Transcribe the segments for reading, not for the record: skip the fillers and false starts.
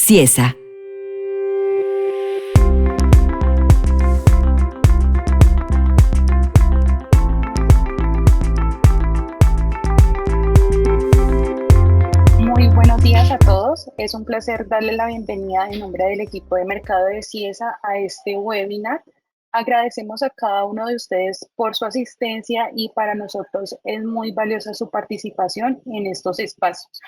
Ciesa. Muy buenos días a todos. Es un placer darles la bienvenida en nombre del equipo de mercado de Ciesa a este webinar. Agradecemos a cada uno de ustedes por su asistencia y para nosotros es muy valiosa su participación en estos espacios.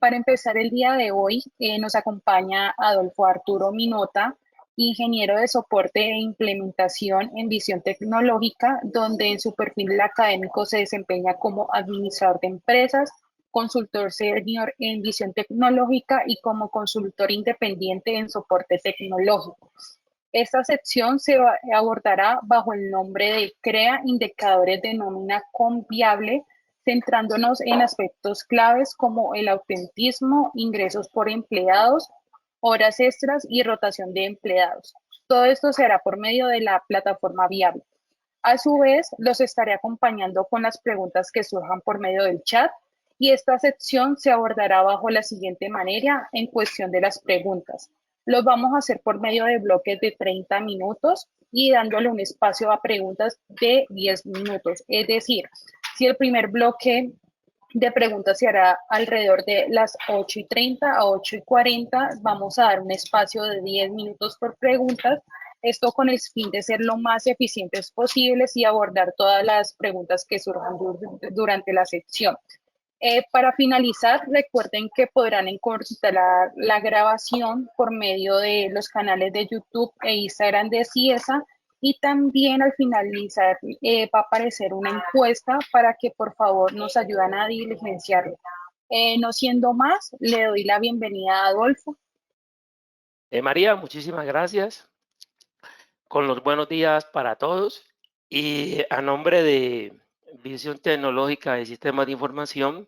Para empezar el día de hoy, nos acompaña Adolfo Arturo Minota, ingeniero de soporte e implementación en visión tecnológica, donde en su perfil académico se desempeña como administrador de empresas, consultor senior en visión tecnológica y como consultor independiente en soporte tecnológico. Esta sección abordará bajo el nombre de Crea indicadores de nómina confiable, centrándonos en aspectos claves como el autentismo, ingresos por empleados, horas extras y rotación de empleados. Todo esto será por medio de la plataforma Viable. A su vez, los estaré acompañando con las preguntas que surjan por medio del chat y esta sección se abordará bajo la siguiente manera en cuestión de las preguntas. Los vamos a hacer por medio de bloques de 30 minutos y dándole un espacio a preguntas de 10 minutos. Es decir, si el primer bloque de preguntas se hará alrededor de las 8:30 a 8:40, vamos a dar un espacio de 10 minutos por preguntas, esto con el fin de ser lo más eficientes posibles y abordar todas las preguntas que surjan durante la sección. Para finalizar, recuerden que podrán encontrar la grabación por medio de los canales de YouTube e Instagram de Ciesa y también al finalizar va a aparecer una encuesta para que por favor nos ayuden a diligenciarlo. No siendo más, le doy la bienvenida a Adolfo. María, muchísimas gracias. Con los buenos días para todos y a nombre de Visión Tecnológica de Sistemas de Información,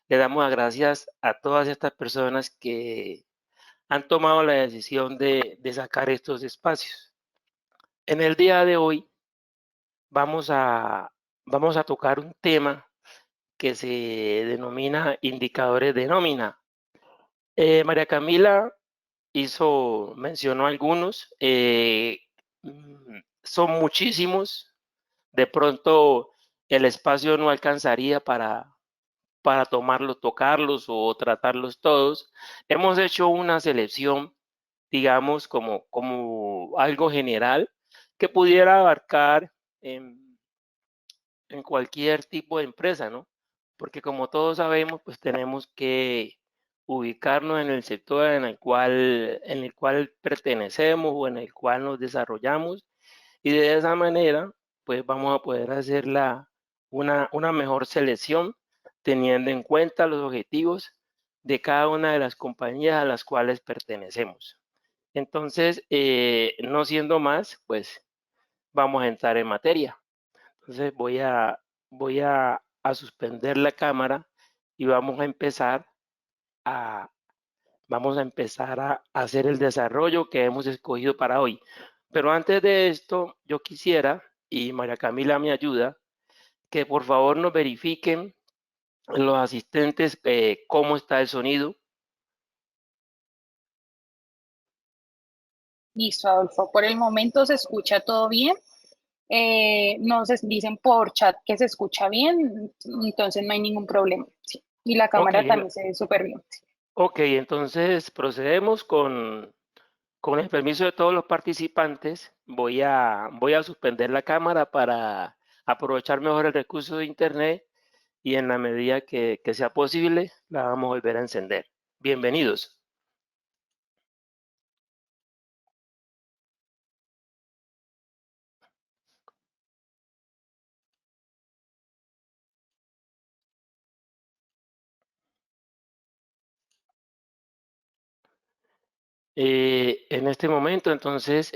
le damos las gracias a todas estas personas que han tomado la decisión de sacar estos espacios. En el día de hoy vamos a tocar un tema que se denomina indicadores de nómina. María Camila mencionó algunos, son muchísimos, de pronto el espacio no alcanzaría para tocarlos o tratarlos todos. Hemos hecho una selección, digamos, como algo general que pudiera abarcar en cualquier tipo de empresa, ¿no? Porque como todos sabemos, pues tenemos que ubicarnos en el sector en el cual pertenecemos o en el cual nos desarrollamos y de esa manera, pues vamos a poder hacer una mejor selección teniendo en cuenta los objetivos de cada una de las compañías a las cuales pertenecemos. Entonces, no siendo más, pues vamos a entrar en materia. Entonces voy a suspender la cámara y a, vamos a empezar a hacer el desarrollo que hemos escogido para hoy. Pero antes de esto, yo quisiera, y María Camila me ayuda, que por favor nos verifiquen los asistentes cómo está el sonido. Listo, Adolfo. Por el momento se escucha todo bien. Nos dicen por chat que se escucha bien, entonces no hay ningún problema. Sí. Y la Ok, cámara también se ve súper bien. Sí. entonces procedemos con el permiso de todos los participantes. Voy a suspender la cámara para aprovechar mejor el recurso de internet y en la medida que sea posible la vamos a volver a encender. Bienvenidos. En este momento, entonces,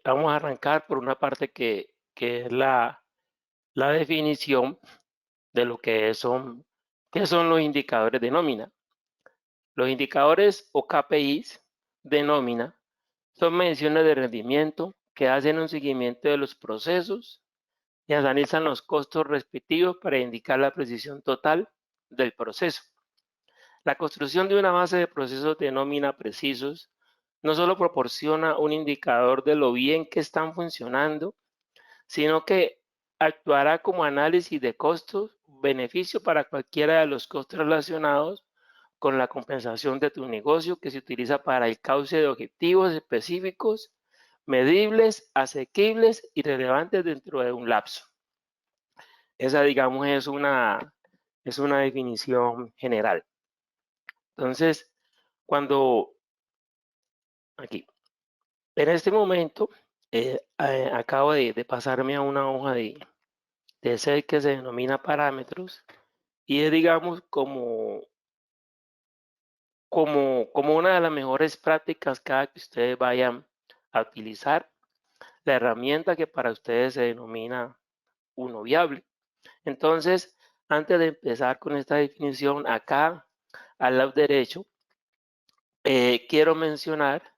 vamos a arrancar por una parte que es la definición de lo que ¿qué son los indicadores de nómina? Los indicadores o KPIs de nómina son mediciones de rendimiento que hacen un seguimiento de los procesos y analizan los costos respectivos para indicar la precisión total del proceso. La construcción de una base de procesos de nómina precisos no solo proporciona un indicador de lo bien que están funcionando, sino que actuará como análisis de costos, beneficio para cualquiera de los costos relacionados con la compensación de tu negocio que se utiliza para el cauce de objetivos específicos, medibles, asequibles y relevantes dentro de un lapso. Esa, digamos, es una definición general. Entonces, cuando aquí, en este momento, acabo de pasarme a una hoja de Excel que se denomina parámetros y es, digamos, como una de las mejores prácticas cada que ustedes vayan a utilizar la herramienta que para ustedes se denomina uno viable. Entonces, antes de empezar con esta definición, acá al lado derecho, quiero mencionar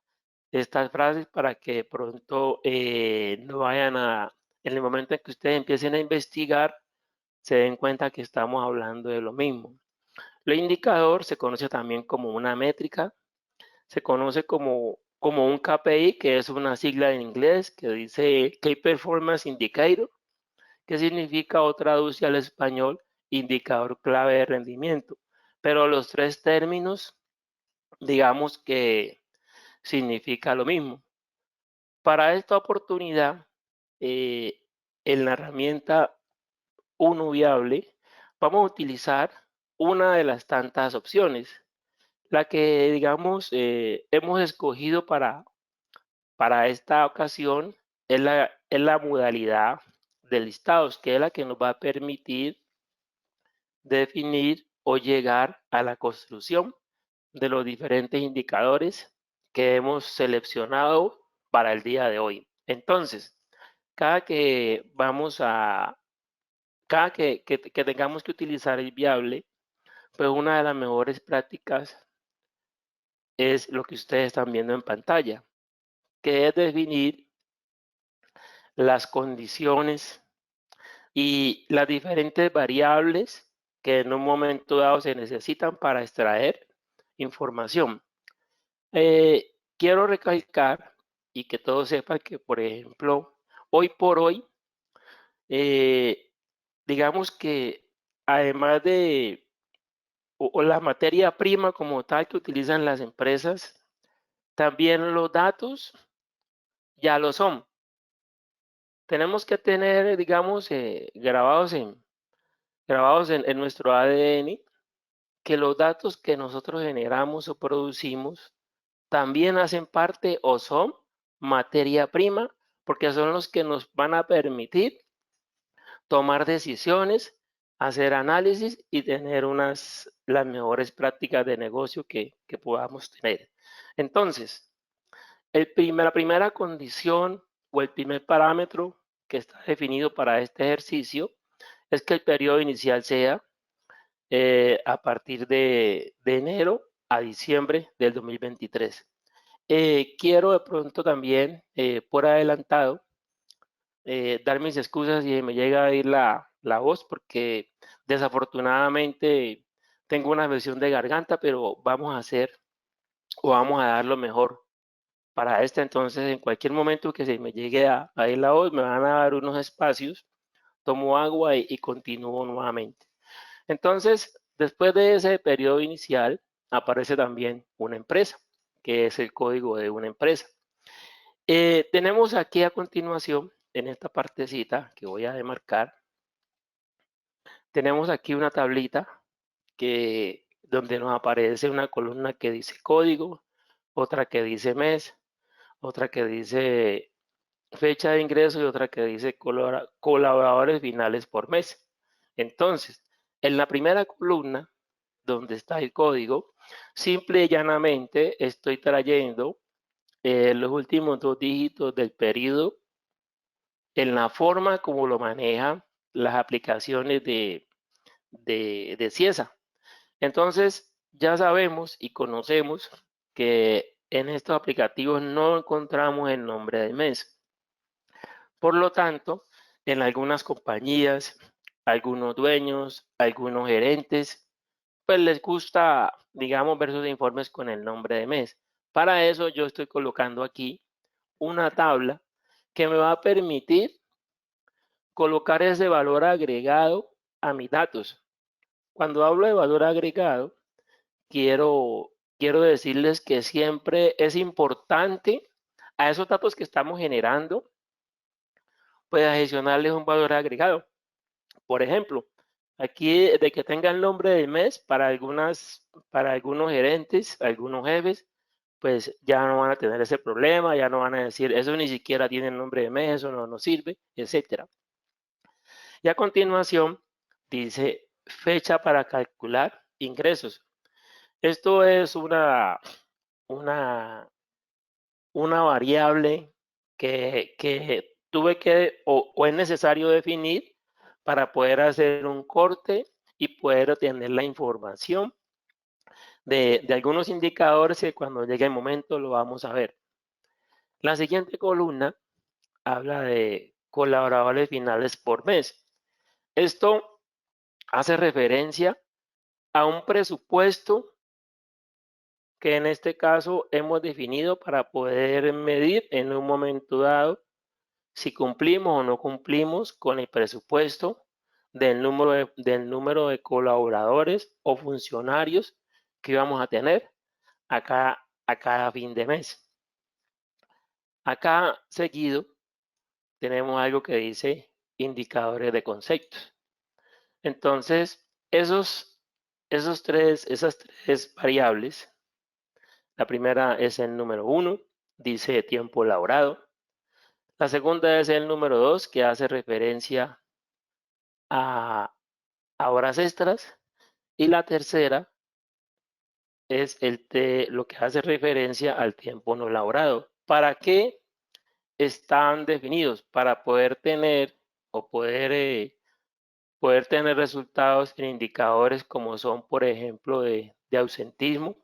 estas frases para que de pronto no vayan en el momento en que ustedes empiecen a investigar, se den cuenta que estamos hablando de lo mismo. Lo indicador se conoce también como una métrica, se conoce como un KPI, que es una sigla en inglés que dice Key Performance Indicator, que significa o traduce al español indicador clave de rendimiento. Pero los tres términos, digamos que significa lo mismo. Para esta oportunidad, en la herramienta Uno Viable, vamos a utilizar una de las tantas opciones. La que, digamos, hemos escogido para esta ocasión es la modalidad de listados, que es la que nos va a permitir definir o llegar a la construcción de los diferentes indicadores que hemos seleccionado para el día de hoy. Entonces, cada que vamos a, cada que tengamos que utilizar el viable, pues una de las mejores prácticas es lo que ustedes están viendo en pantalla, que es definir las condiciones y las diferentes variables que en un momento dado se necesitan para extraer información. Quiero recalcar y que todos sepan que, por ejemplo, hoy por hoy, digamos que además de o la materia prima como tal que utilizan las empresas, también los datos ya lo son. Tenemos que tener, digamos, grabados en nuestro ADN que los datos que nosotros generamos o producimos también hacen parte o son materia prima, porque son los que nos van a permitir tomar decisiones, hacer análisis y tener las mejores prácticas de negocio que podamos tener. Entonces, la primera condición o el primer parámetro que está definido para este ejercicio es que el periodo inicial sea a partir de enero a diciembre del 2023. Quiero de pronto también, por adelantado, dar mis excusas si me llega a ir la voz, porque desafortunadamente tengo una versión de garganta, pero vamos a hacer o vamos a dar lo mejor para esta. Entonces, en cualquier momento que se me llegue a ir la voz, me van a dar unos espacios, tomo agua y continúo nuevamente. Entonces, después de ese periodo inicial, aparece también una empresa, que es el código de una empresa. Tenemos aquí a continuación, en esta partecita que voy a demarcar, tenemos aquí una tablita donde nos aparece una columna que dice código, otra que dice mes, otra que dice fecha de ingreso y otra que dice colaboradores finales por mes. Entonces, en la primera columna, donde está el código, simple y llanamente estoy trayendo los últimos dos dígitos del periodo en la forma como lo manejan las aplicaciones de Ciesa. Entonces, ya sabemos y conocemos que en estos aplicativos no encontramos el nombre del mes. Por lo tanto, en algunas compañías, algunos dueños, algunos gerentes pues les gusta, digamos, ver sus informes con el nombre de mes. Para eso yo estoy colocando aquí una tabla que me va a permitir colocar ese valor agregado a mis datos. Cuando hablo de valor agregado, quiero decirles que siempre es importante a esos datos que estamos generando, pues adicionarles un valor agregado. Por ejemplo, aquí de que tenga el nombre del mes para algunos gerentes, algunos jefes, pues ya no van a tener ese problema, ya no van a decir, eso ni siquiera tiene el nombre de mes, eso no nos sirve, etcétera. Y a continuación dice fecha para calcular ingresos. Esto es una, una variable que tuve que o es necesario definir para poder hacer un corte y poder obtener la información de algunos indicadores que cuando llegue el momento lo vamos a ver. La siguiente columna habla de colaboradores finales por mes. Esto hace referencia a un presupuesto que en este caso hemos definido para poder medir en un momento dado si cumplimos o no cumplimos con el presupuesto del número de colaboradores o funcionarios que vamos a tener a cada fin de mes. Acá seguido tenemos algo que dice indicadores de conceptos. Entonces, esas tres variables, la primera es el número 1, dice tiempo laborado. La segunda es el número 2, que hace referencia a horas extras. Y la tercera es lo que hace referencia al tiempo no laborado. ¿Para qué están definidos? Para poder tener o poder tener resultados en indicadores como son, por ejemplo, de ausentismo,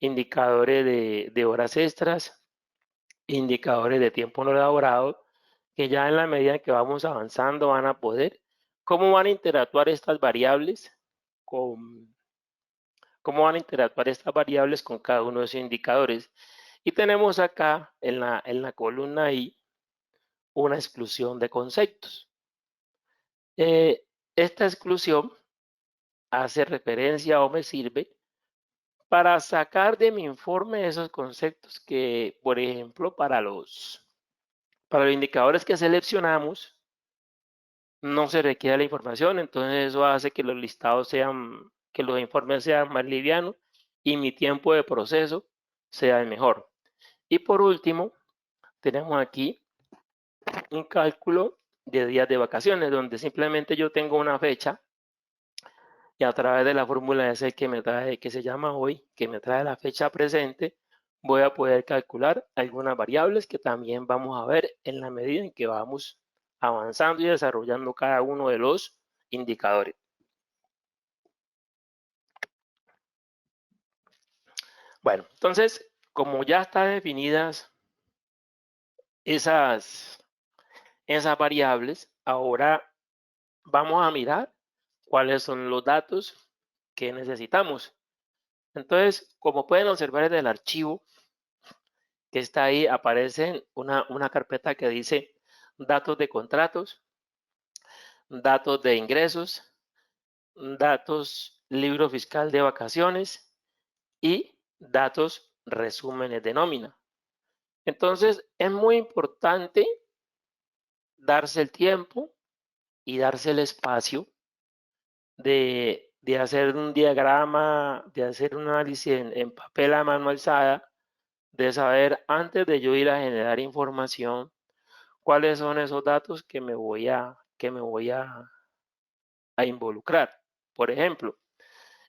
indicadores de horas extras, indicadores de tiempo no laborado, que ya en la medida que vamos avanzando van a poder. ¿Cómo van a interactuar estas variables con, cómo van a interactuar estas variables con cada uno de esos indicadores? Y tenemos acá en la columna I una exclusión de conceptos. Esta exclusión hace referencia o me sirve para sacar de mi informe esos conceptos que, por ejemplo, para los indicadores que seleccionamos, no se requiere la información, entonces eso hace que los listados que los informes sean más livianos y mi tiempo de proceso sea el mejor. Y por último, tenemos aquí un cálculo de días de vacaciones, donde simplemente yo tengo una fecha y a través de la fórmula ese que me trae, que se llama hoy, que me trae la fecha presente, voy a poder calcular algunas variables que también vamos a ver en la medida en que vamos avanzando y desarrollando cada uno de los indicadores. Bueno, entonces, como ya están definidas esas variables, ahora vamos a mirar cuáles son los datos que necesitamos. Entonces, como pueden observar en el archivo que está ahí, aparece una carpeta que dice datos de contratos, datos de ingresos, datos libro fiscal de vacaciones y datos resúmenes de nómina. Entonces, es muy importante darse el tiempo y darse el espacio de hacer un diagrama, de hacer un análisis en papel a mano alzada, de saber antes de yo ir a generar información cuáles son esos datos que me voy a involucrar. Por ejemplo,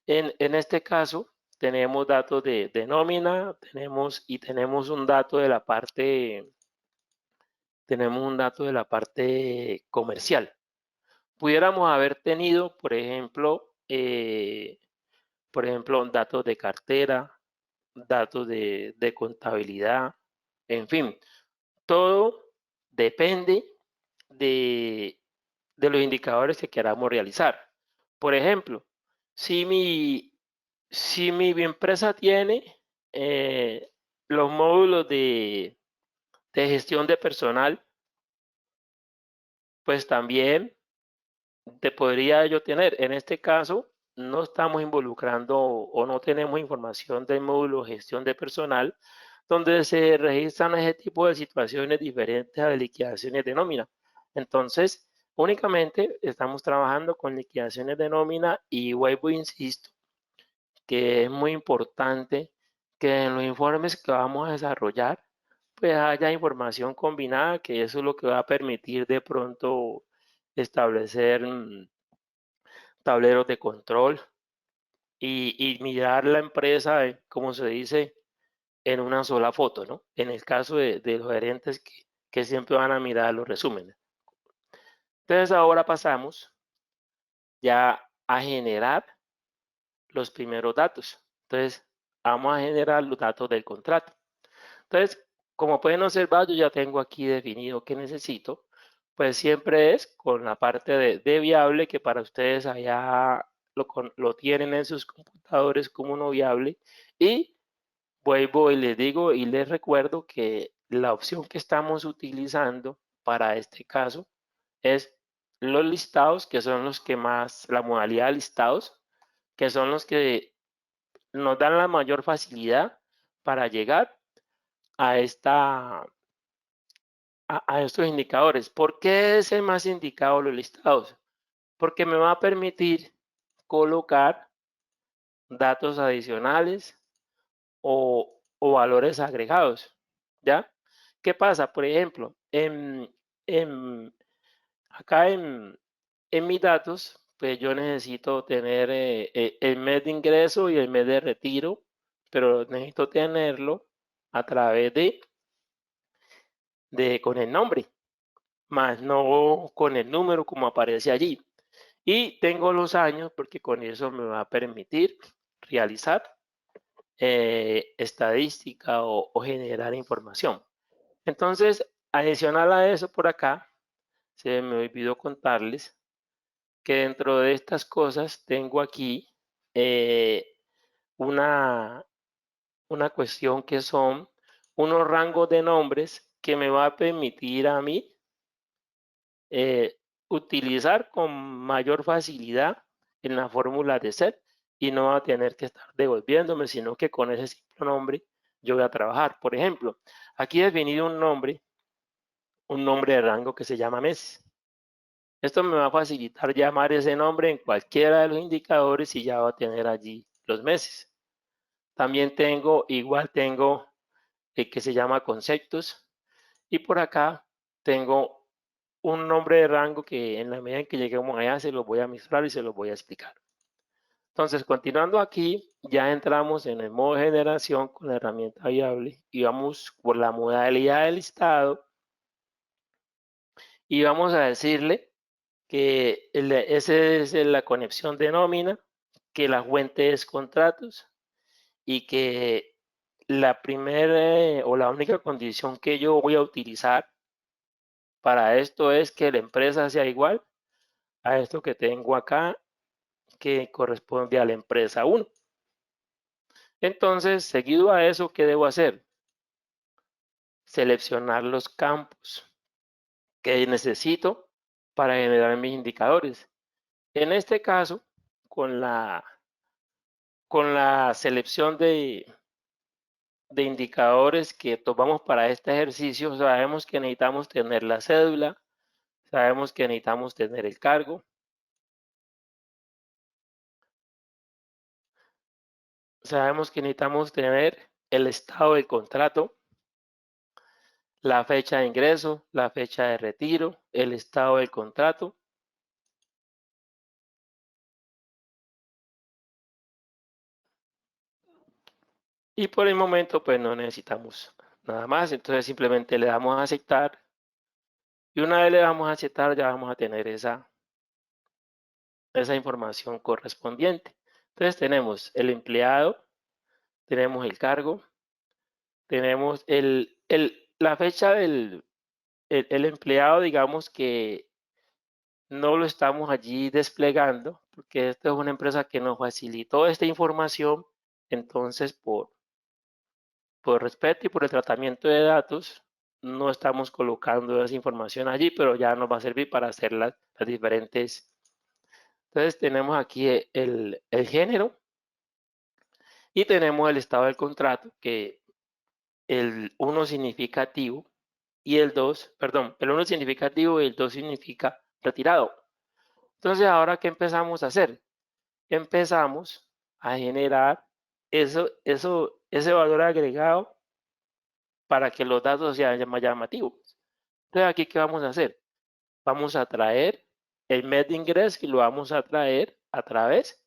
en este caso tenemos datos de nómina, tenemos un dato de la parte comercial. Pudiéramos haber tenido, por ejemplo, datos de cartera, datos de contabilidad, en fin, todo depende de los indicadores que queramos realizar. Por ejemplo, Si mi empresa tiene los módulos de gestión de personal, pues también te podría yo tener. En este caso, no estamos involucrando o no tenemos información del módulo gestión de personal, donde se registran ese tipo de situaciones diferentes a las liquidaciones de nómina. Entonces, únicamente estamos trabajando con liquidaciones de nómina y vuelvo, insisto, que es muy importante que en los informes que vamos a desarrollar, pues haya información combinada, que eso es lo que va a permitir de pronto establecer tableros de control y mirar la empresa, como se dice, en una sola foto, ¿no? En el caso de los gerentes que siempre van a mirar los resúmenes. Entonces ahora pasamos ya a generar los primeros datos. Entonces vamos a generar los datos del contrato. Entonces, como pueden observar, yo ya tengo aquí definido qué necesito. Pues siempre es con la parte de viable, que para ustedes allá lo tienen en sus computadores como no viable. Y vuelvo y les digo y les recuerdo que la opción que estamos utilizando para este caso es los listados, que son los que más, la modalidad de listados, que son los que nos dan la mayor facilidad para llegar a a estos indicadores. ¿Por qué es el más indicado los listados? Porque me va a permitir colocar datos adicionales o valores agregados, ¿ya? ¿Qué pasa? Por ejemplo, en, acá en mis datos, pues yo necesito tener el mes de ingreso y el mes de retiro, pero necesito tenerlo a través con el nombre, más no con el número como aparece allí. Y tengo los años porque con eso me va a permitir realizar estadística o generar información. Entonces, adicional a eso por acá, se me olvidó contarles que dentro de estas cosas tengo aquí eh, una, una cuestión que son unos rangos de nombres que me va a permitir a mí eh, utilizar con mayor facilidad en la fórmula de set y no va a tener que estar devolviéndome, sino que con ese simple nombre yo voy a trabajar. Por ejemplo, aquí he definido un nombre de rango que se llama mes. Esto me va a facilitar llamar ese nombre en cualquiera de los indicadores y ya va a tener allí los meses. También tengo el que se llama conceptos y por acá tengo un nombre de rango que en la medida en que lleguemos allá se los voy a mostrar y se los voy a explicar. Entonces, continuando aquí, ya entramos en el modo de generación con la herramienta viable y vamos por la modalidad del listado y vamos a decirle que esa es la conexión de nómina, que la fuente es contratos y que la primera o la única condición que yo voy a utilizar para esto es que la empresa sea igual a esto que tengo acá, que corresponde a la empresa 1. Entonces, seguido a eso, ¿qué debo hacer? Seleccionar los campos que necesito para generar mis indicadores. En este caso, con la selección de indicadores que tomamos para este ejercicio, sabemos que necesitamos tener la cédula, sabemos que necesitamos tener el cargo, sabemos que necesitamos tener el estado del contrato, la fecha de ingreso, la fecha de retiro, el estado del contrato. Y por el momento, pues no necesitamos nada más. Entonces simplemente le damos a aceptar. Y una vez le damos a aceptar, ya vamos a tener esa información correspondiente. Entonces tenemos el empleado, tenemos el cargo, tenemos la fecha del el empleado, digamos que no lo estamos allí desplegando, porque esta es una empresa que nos facilitó esta información. Entonces, por respeto y por el tratamiento de datos, no estamos colocando esa información allí, pero ya nos va a servir para hacer las diferentes. Entonces tenemos aquí el género y tenemos el estado del contrato, que el 1 significa activo y el 2, perdón, el 1 significa activo y el 2 significa retirado. Entonces, ahora, ¿qué empezamos a hacer? Empezamos a generar ese valor agregado para que los datos sean más llamativos. Entonces, aquí, ¿qué vamos a hacer? Vamos a traer el mes de ingreso y lo vamos a traer a través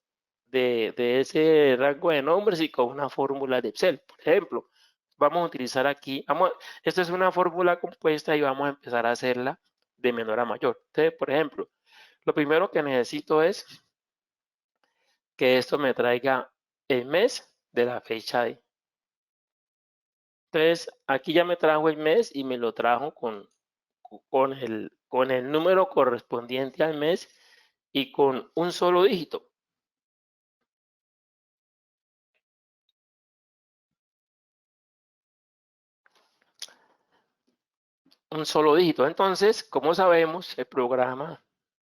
de ese rango de nombres y con una fórmula de Excel. Por ejemplo, vamos a utilizar aquí, esta es una fórmula compuesta y vamos a empezar a hacerla de menor a mayor. Entonces, por ejemplo, lo primero que necesito es que esto me traiga el mes de la fecha de. Entonces, aquí ya me trajo el mes y me lo trajo con el número correspondiente al mes y con un solo dígito. Un solo dígito. Entonces, como sabemos, el programa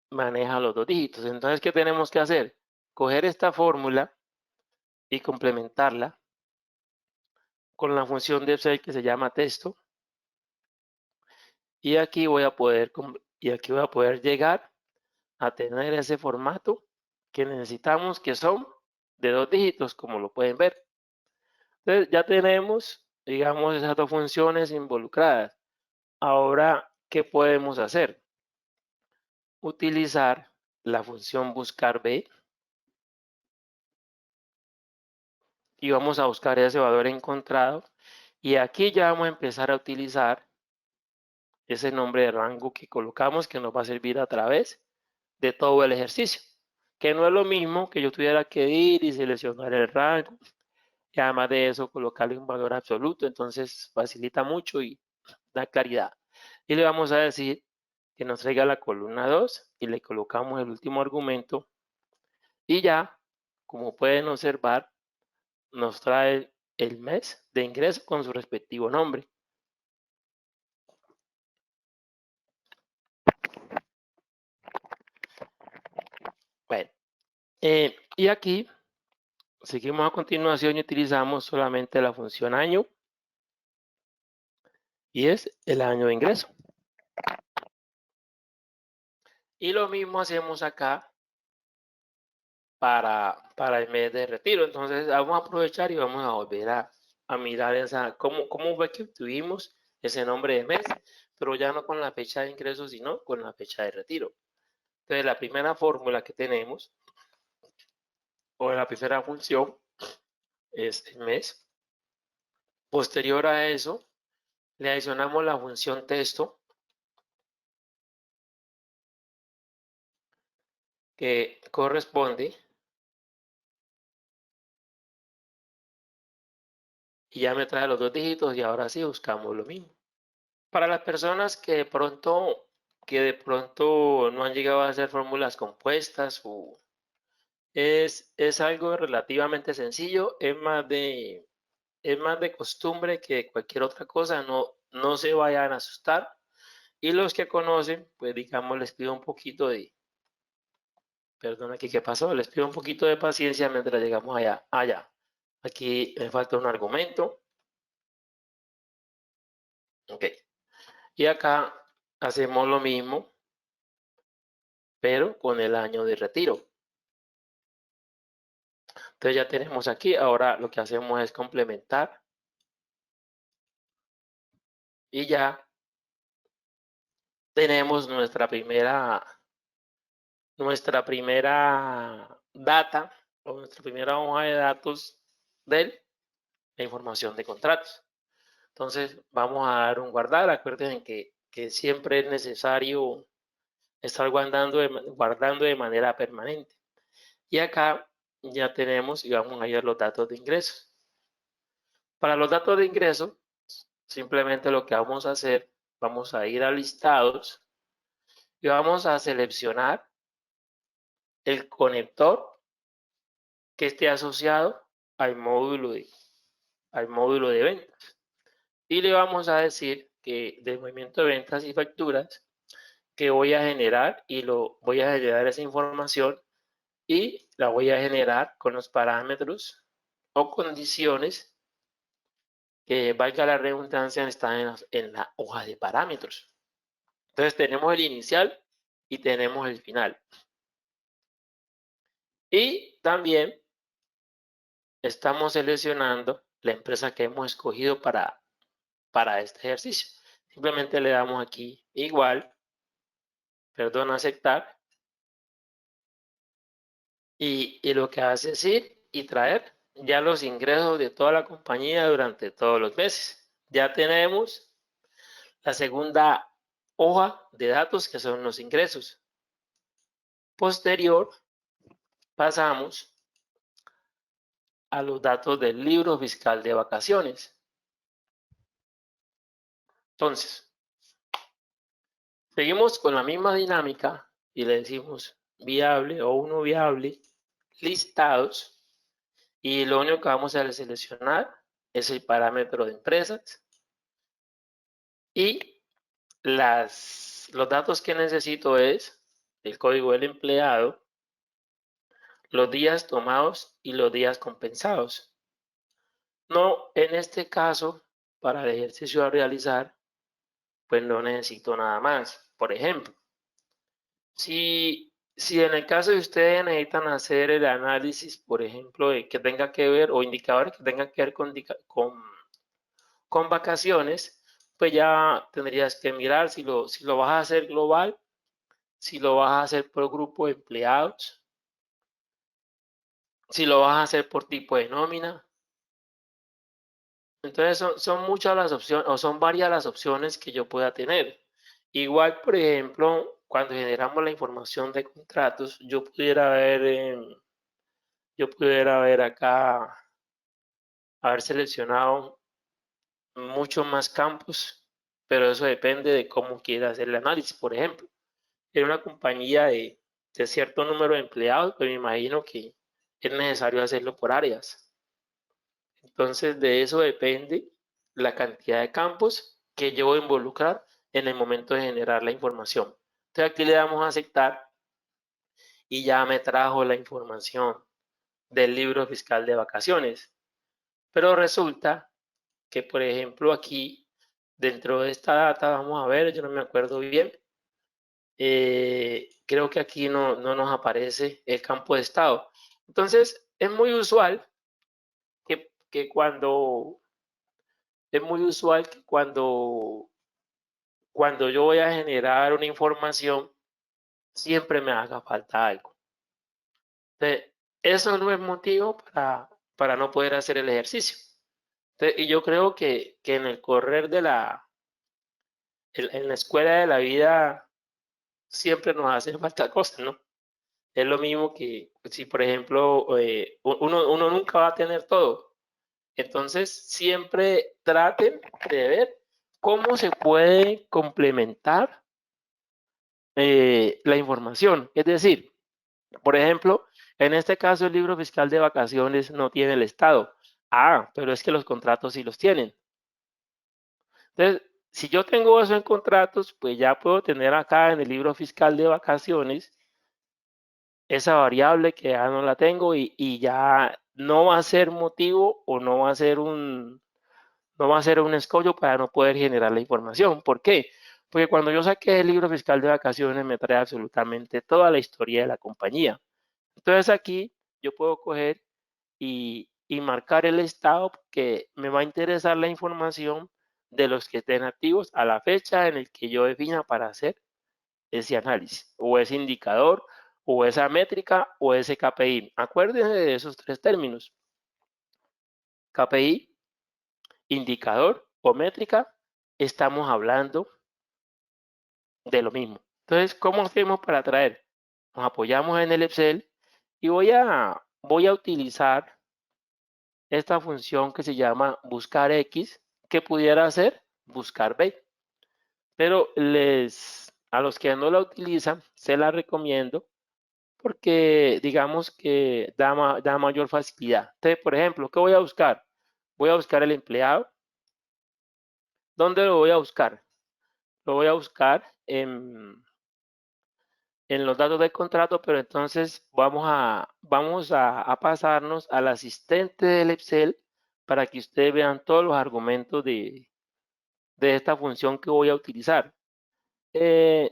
maneja los 2 dígitos. Entonces, ¿qué tenemos que hacer? Coger esta fórmula y complementarla con la función de Excel que se llama texto. Y aquí voy a poder llegar a tener ese formato que necesitamos, que son de 2 dígitos, como lo pueden ver. Entonces, ya tenemos, digamos, esas 2 funciones involucradas. Ahora, ¿qué podemos hacer? Utilizar la función buscar B y vamos a buscar ese valor encontrado. Y aquí ya vamos a empezar a utilizar ese nombre de rango que colocamos, que nos va a servir a través de todo el ejercicio. Que no es lo mismo que yo tuviera que ir y seleccionar el rango y además de eso colocarle un valor absoluto. Entonces facilita mucho y da claridad. Y le vamos a decir que nos traiga la columna 2 y le colocamos el último argumento y ya, como pueden observar, nos trae el mes de ingreso con su respectivo nombre. Bueno, y aquí seguimos a continuación y utilizamos solamente la función año y es el año de ingreso. Y lo mismo hacemos acá para el mes de retiro. Entonces vamos a aprovechar y vamos a volver a mirar cómo fue que obtuvimos ese nombre de mes, pero ya no con la fecha de ingreso, sino con la fecha de retiro. Entonces la primera fórmula que tenemos, o la primera función, es el mes. Posterior a eso, le adicionamos la función texto, que corresponde, y ya me trae los 2 dígitos y ahora sí buscamos lo mismo. Para las personas que de pronto no han llegado a hacer fórmulas compuestas, es algo relativamente sencillo, es más de costumbre que cualquier otra cosa, no se vayan a asustar. Y los que conocen, pues digamos, les pido un poquito perdón, aquí qué pasó, les pido un poquito de paciencia mientras llegamos allá. Aquí me falta un argumento. Ok. Y acá hacemos lo mismo, pero con el año de retiro. Entonces ya tenemos aquí, ahora lo que hacemos es complementar y ya tenemos nuestra primera data o nuestra primera hoja de datos de la información de contratos. Entonces vamos a dar un guardar. Acuérdense que siempre es necesario estar guardando de manera permanente. Y acá ya tenemos y vamos a ir a los datos de ingresos. Para los datos de ingreso, simplemente lo que vamos a hacer, vamos a ir a listados y vamos a seleccionar el conector que esté asociado al módulo de ventas. Y le vamos a decir que del movimiento de ventas y facturas que voy a generar voy a generar esa información y la voy a generar con los parámetros o condiciones que, valga la redundancia, están en la hoja de parámetros. Entonces tenemos el inicial y tenemos el final. Y también estamos seleccionando la empresa que hemos escogido para este ejercicio. Simplemente le damos aquí igual, aceptar, y lo que hace es ir y traer ya los ingresos de toda la compañía durante todos los meses. Ya tenemos la segunda hoja de datos, que son los ingresos. Posterior, pasamos a los datos del libro fiscal de vacaciones. Entonces, seguimos con la misma dinámica y le decimos viable o uno viable, listados, y lo único que vamos a seleccionar es el parámetro de empresas y los datos que necesito es el código del empleado, los días tomados y los días compensados. No, en este caso, para el ejercicio a realizar, pues no necesito nada más. Por ejemplo, si en el caso de ustedes necesitan hacer el análisis, por ejemplo, de que tenga que ver, o indicadores que tengan que ver con vacaciones, pues ya tendrías que mirar si lo vas a hacer global, si lo vas a hacer por grupo de empleados, si lo vas a hacer por tipo de nómina. Entonces son muchas las opciones, o son varias las opciones que yo pueda tener. Igual, por ejemplo, cuando generamos la información de contratos, yo pudiera ver acá, haber seleccionado muchos más campos, pero eso depende de cómo quiera hacer el análisis. Por ejemplo, en una compañía de cierto número de empleados, pues me imagino que es necesario hacerlo por áreas. Entonces, de eso depende la cantidad de campos que yo voy a involucrar en el momento de generar la información. Entonces, aquí le damos a aceptar y ya me trajo la información del libro fiscal de vacaciones. Pero resulta que, por ejemplo, aquí, dentro de esta data, vamos a ver, yo no me acuerdo bien, creo que aquí no nos aparece el campo de estado. Entonces, es muy usual que cuando yo voy a generar una información, siempre me haga falta algo. Entonces, eso no es motivo para no poder hacer el ejercicio. Entonces, y yo creo que en el correr en la escuela de la vida, siempre nos hacen falta cosas, ¿no? Es lo mismo que si, por ejemplo, uno nunca va a tener todo. Entonces, siempre traten de ver cómo se puede complementar la información. Es decir, por ejemplo, en este caso el libro fiscal de vacaciones no tiene el estado. Ah, pero es que los contratos sí los tienen. Entonces, si yo tengo eso en contratos, pues ya puedo tener acá en el libro fiscal de vacaciones esa variable que ya no la tengo y ya no va a ser motivo o no va a ser un escollo para no poder generar la información. ¿Por qué? Porque cuando yo saqué el libro fiscal de vacaciones me trae absolutamente toda la historia de la compañía. Entonces aquí yo puedo coger y marcar el estado que me va a interesar la información de los que estén activos a la fecha en el que yo defina para hacer ese análisis o ese indicador o esa métrica o ese KPI. Acuérdense de esos tres términos. KPI, indicador o métrica, estamos hablando de lo mismo. Entonces, ¿cómo hacemos para traer? Nos apoyamos en el Excel y voy a utilizar esta función que se llama buscar X, que pudiera ser buscar B. Pero A los que no la utilizan, se la recomiendo porque digamos que da mayor facilidad. Entonces, por ejemplo, ¿qué voy a buscar? Voy a buscar el empleado. ¿Dónde lo voy a buscar? Lo voy a buscar en los datos del contrato, pero entonces vamos a pasarnos al asistente del Excel para que ustedes vean todos los argumentos de esta función que voy a utilizar. Eh,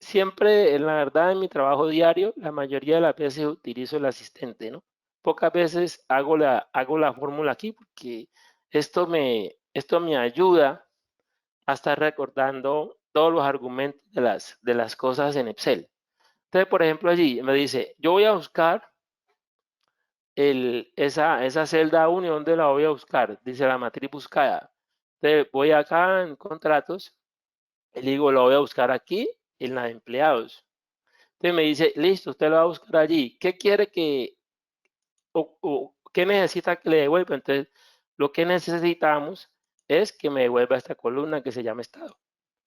Siempre, la verdad, en mi trabajo diario, la mayoría de las veces utilizo el asistente, ¿no? Pocas veces hago la fórmula aquí porque esto me ayuda a estar recordando todos los argumentos de las cosas en Excel. Entonces, por ejemplo, allí me dice, yo voy a buscar esa celda 1, ¿y dónde la voy a buscar? Dice la matriz buscada. Entonces, voy acá en contratos, y digo, lo voy a buscar aquí en la de empleados. Entonces me dice, listo, usted lo va a buscar allí. ¿Qué quiere o qué necesita que le devuelva? Entonces, lo que necesitamos es que me devuelva esta columna que se llama estado,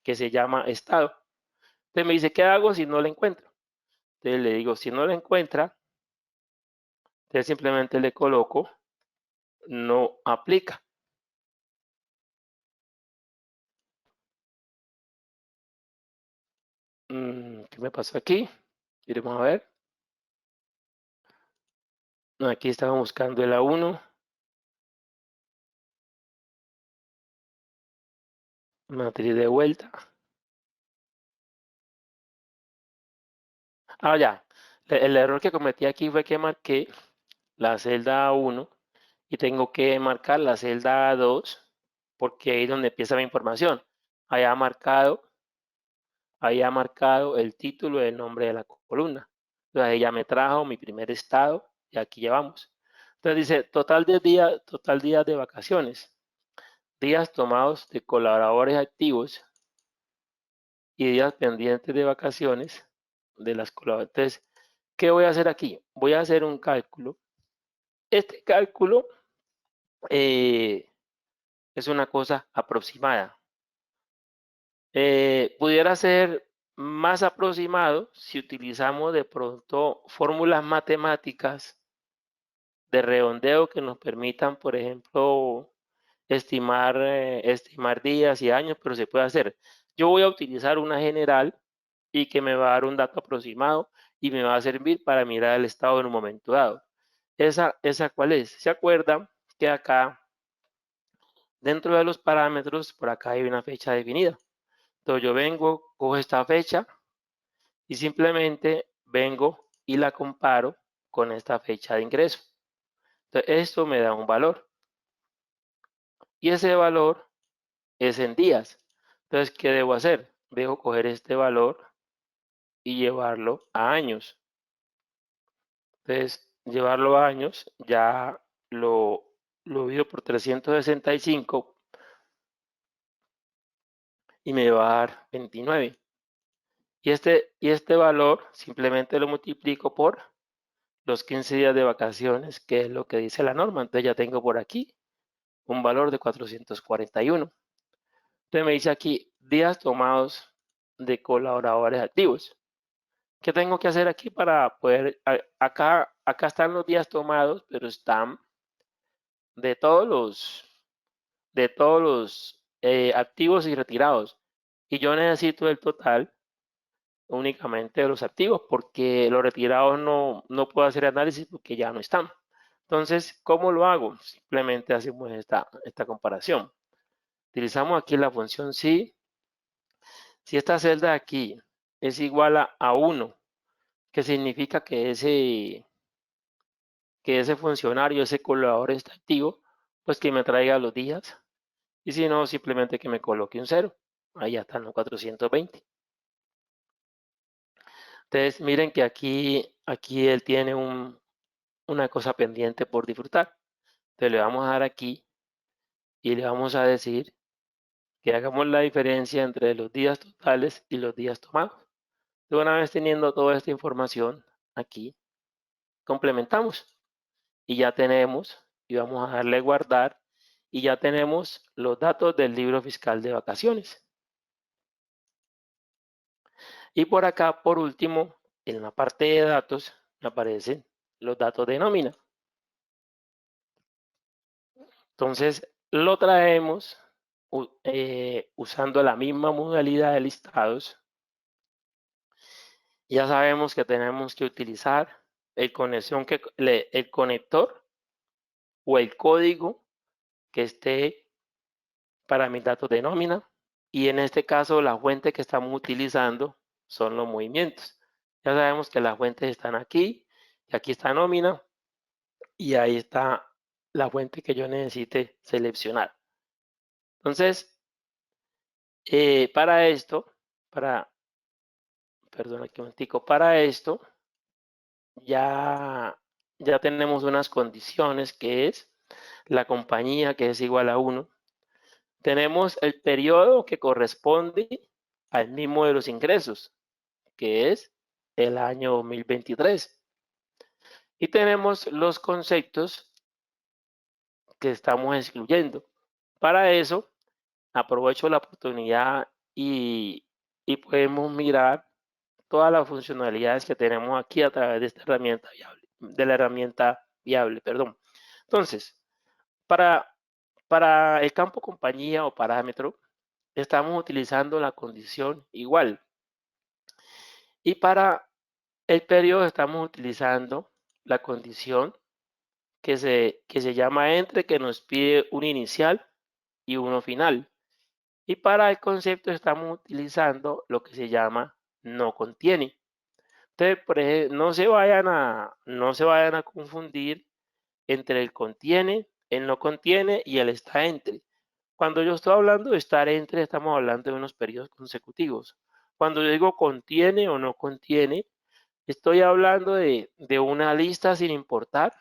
Entonces me dice, ¿qué hago si no la encuentro? Entonces le digo, si no la encuentra, entonces simplemente le coloco, no aplica. ¿Qué me pasó aquí? Iremos a ver. No, aquí estaba buscando el A1, matriz de vuelta. Ah, ya. El error que cometí aquí fue que marqué la celda A1 y tengo que marcar la celda A2 porque ahí es donde empieza mi información. Ahí ha marcado, ahí ha marcado el título y el nombre de la columna. Entonces ahí ya me trajo mi primer estado y aquí llevamos. Entonces dice total días de vacaciones, días tomados de colaboradores activos y días pendientes de vacaciones de las colaboradoras. Entonces, ¿qué voy a hacer aquí? Voy a hacer un cálculo. Este cálculo eh, es una cosa aproximada. Pudiera ser más aproximado si utilizamos de pronto fórmulas matemáticas de redondeo que nos permitan, por ejemplo, estimar días y años, pero se puede hacer. Yo voy a utilizar una general y que me va a dar un dato aproximado y me va a servir para mirar el estado en un momento dado. ¿Esa cuál es? ¿Se acuerdan que acá, dentro de los parámetros, por acá hay una fecha definida? Entonces yo vengo, cojo esta fecha y simplemente vengo y la comparo con esta fecha de ingreso. Entonces esto me da un valor y ese valor es en días. Entonces, ¿qué debo hacer? Debo coger este valor y llevarlo a años. Entonces, llevarlo a años, ya lo divido por 365 y me va a dar 29. Y este valor simplemente lo multiplico por los 15 días de vacaciones, que es lo que dice la norma. Entonces ya tengo por aquí un valor de 441. Entonces me dice aquí días tomados de colaboradores activos. ¿Qué tengo que hacer aquí para poder? Acá están los días tomados, pero están de todos los activos y retirados. Y yo necesito el total únicamente de los activos, porque los retirados no puedo hacer análisis porque ya no están. Entonces, ¿cómo lo hago? Simplemente hacemos esta comparación. Utilizamos aquí la función si esta celda de aquí es igual a 1, que significa que ese funcionario, ese colaborador está activo, pues que me traiga los días. Y si no, simplemente que me coloque un 0. Ahí ya están los 420. Entonces, miren que aquí él tiene una cosa pendiente por disfrutar. Entonces le vamos a dar aquí y le vamos a decir que hagamos la diferencia entre los días totales y los días tomados. De una vez teniendo toda esta información aquí, complementamos y ya tenemos, y vamos a darle guardar, y ya tenemos los datos del libro fiscal de vacaciones. Y por acá, por último, en la parte de datos, me aparecen los datos de nómina. Entonces, lo traemos usando la misma modalidad de listados. Ya sabemos que tenemos que utilizar el conector o el código que esté para mis datos de nómina. Y en este caso, la fuente que estamos utilizando son los movimientos. Ya sabemos que las fuentes están aquí, y aquí está nómina, y ahí está la fuente que yo necesite seleccionar. Entonces, para esto, perdón, aquí un momentico, para esto, ya tenemos unas condiciones que es la compañía, que es igual a 1. Tenemos el periodo que corresponde al mismo de los ingresos, que es el año 2023. Y tenemos los conceptos que estamos excluyendo. Para eso, aprovecho la oportunidad y podemos mirar todas las funcionalidades que tenemos aquí a través de esta herramienta viable, de la herramienta viable, perdón. Entonces, para el campo compañía o parámetro, estamos utilizando la condición igual. Y para el periodo estamos utilizando la condición que se llama entre, que nos pide un inicial y uno final. Y para el concepto estamos utilizando lo que se llama no contiene. Entonces, por ejemplo, no se vayan a confundir entre el contiene, el no contiene y el está entre. Cuando yo estoy hablando de estar entre, estamos hablando de unos periodos consecutivos. Cuando yo digo contiene o no contiene, estoy hablando de una lista sin importar.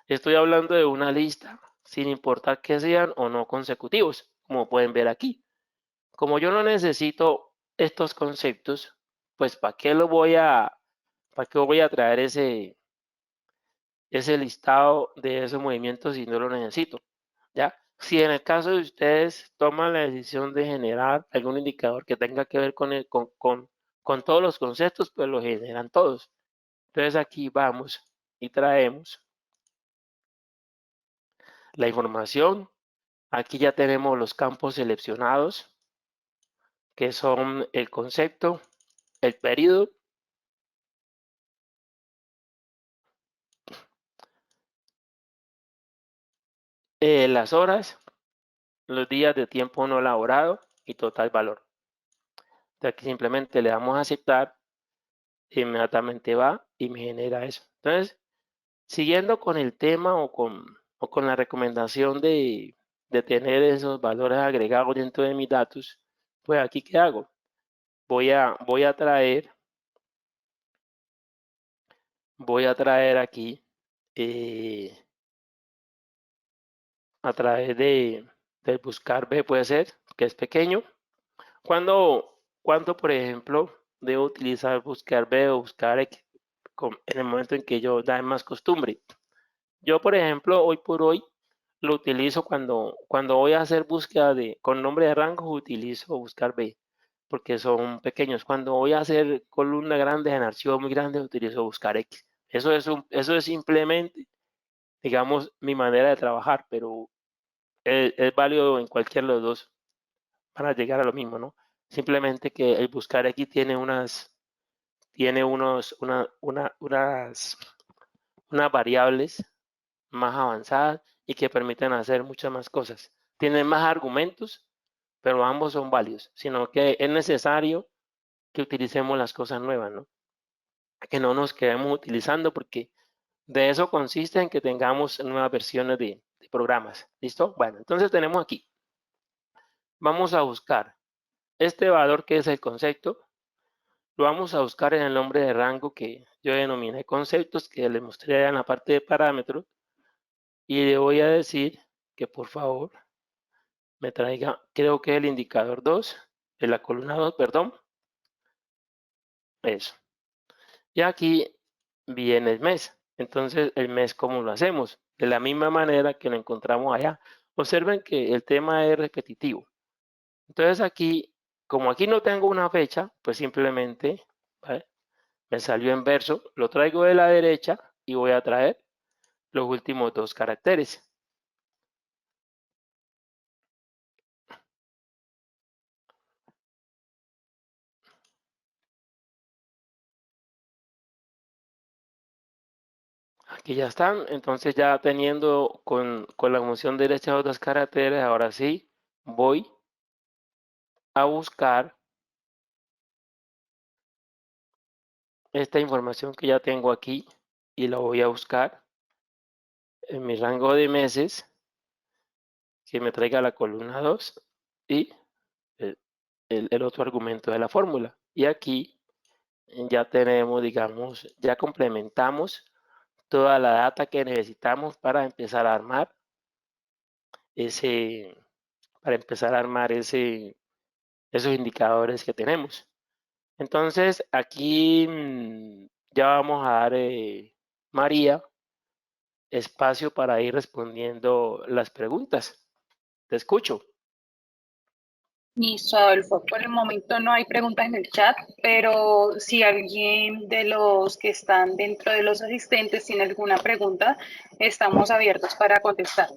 Estoy hablando de una lista sin importar que sean o no consecutivos, como pueden ver aquí. Como yo no necesito estos conceptos, pues ¿para qué voy a traer ese listado de esos movimientos si no lo necesito? ¿Ya? Si en el caso de ustedes toman la decisión de generar algún indicador que tenga que ver con todos los conceptos, pues lo generan todos. Entonces aquí vamos y traemos la información. Aquí ya tenemos los campos seleccionados, que son el concepto, el periodo, las horas, los días de tiempo no laborado y total valor. Entonces aquí simplemente le damos a aceptar, inmediatamente va y me genera eso. Entonces, siguiendo con el tema o con la recomendación de tener esos valores agregados dentro de mis datos, pues aquí ¿qué hago? Voy a traer aquí a través del buscar B, puede ser, que es pequeño. Cuando, por ejemplo, debo utilizar buscar B o buscar X en el momento en que yo da más costumbre? Yo, por ejemplo, hoy por hoy lo utilizo cuando voy a hacer búsqueda con nombre de rango, utilizo buscar B, porque son pequeños. Cuando voy a hacer columna grande en archivo muy grande, utilizo buscar X. Eso es simplemente, digamos, mi manera de trabajar, pero es válido en cualquiera de los dos para llegar a lo mismo, ¿no? Simplemente que el buscar X tiene unas variables más avanzadas y que permiten hacer muchas más cosas. Tienen más argumentos, pero ambos son válidos, sino que es necesario que utilicemos las cosas nuevas, ¿no? Que no nos quedemos utilizando, porque de eso consiste en que tengamos nuevas versiones de programas. ¿Listo? Bueno, entonces tenemos aquí. Vamos a buscar este valor que es el concepto. Lo vamos a buscar en el nombre de rango que yo denominé conceptos, que les mostré en la parte de parámetros. Y le voy a decir que por favor me traiga, creo que el indicador 2, en la columna 2, perdón. Eso. Y aquí viene el mes. Entonces, el mes, ¿cómo lo hacemos? De la misma manera que lo encontramos allá. Observen que el tema es repetitivo. Entonces, aquí como aquí no tengo una fecha, pues simplemente, ¿vale? Me salió en verso, lo traigo de la derecha y voy a traer los últimos 2 caracteres. Aquí ya están, entonces ya teniendo con la función derecha los 2 caracteres, ahora sí voy a buscar esta información que ya tengo aquí y la voy a buscar en mi rango de meses, que me traiga la columna 2 y el otro argumento de la fórmula. Y aquí ya tenemos, digamos, ya complementamos toda la data que necesitamos para empezar a armar ese, esos indicadores que tenemos. Entonces, aquí ya vamos a dar, María, espacio para ir respondiendo las preguntas. Te escucho. Listo, Adolfo. Por el momento no hay preguntas en el chat, pero si alguien de los que están dentro de los asistentes tiene alguna pregunta, estamos abiertos para contestar.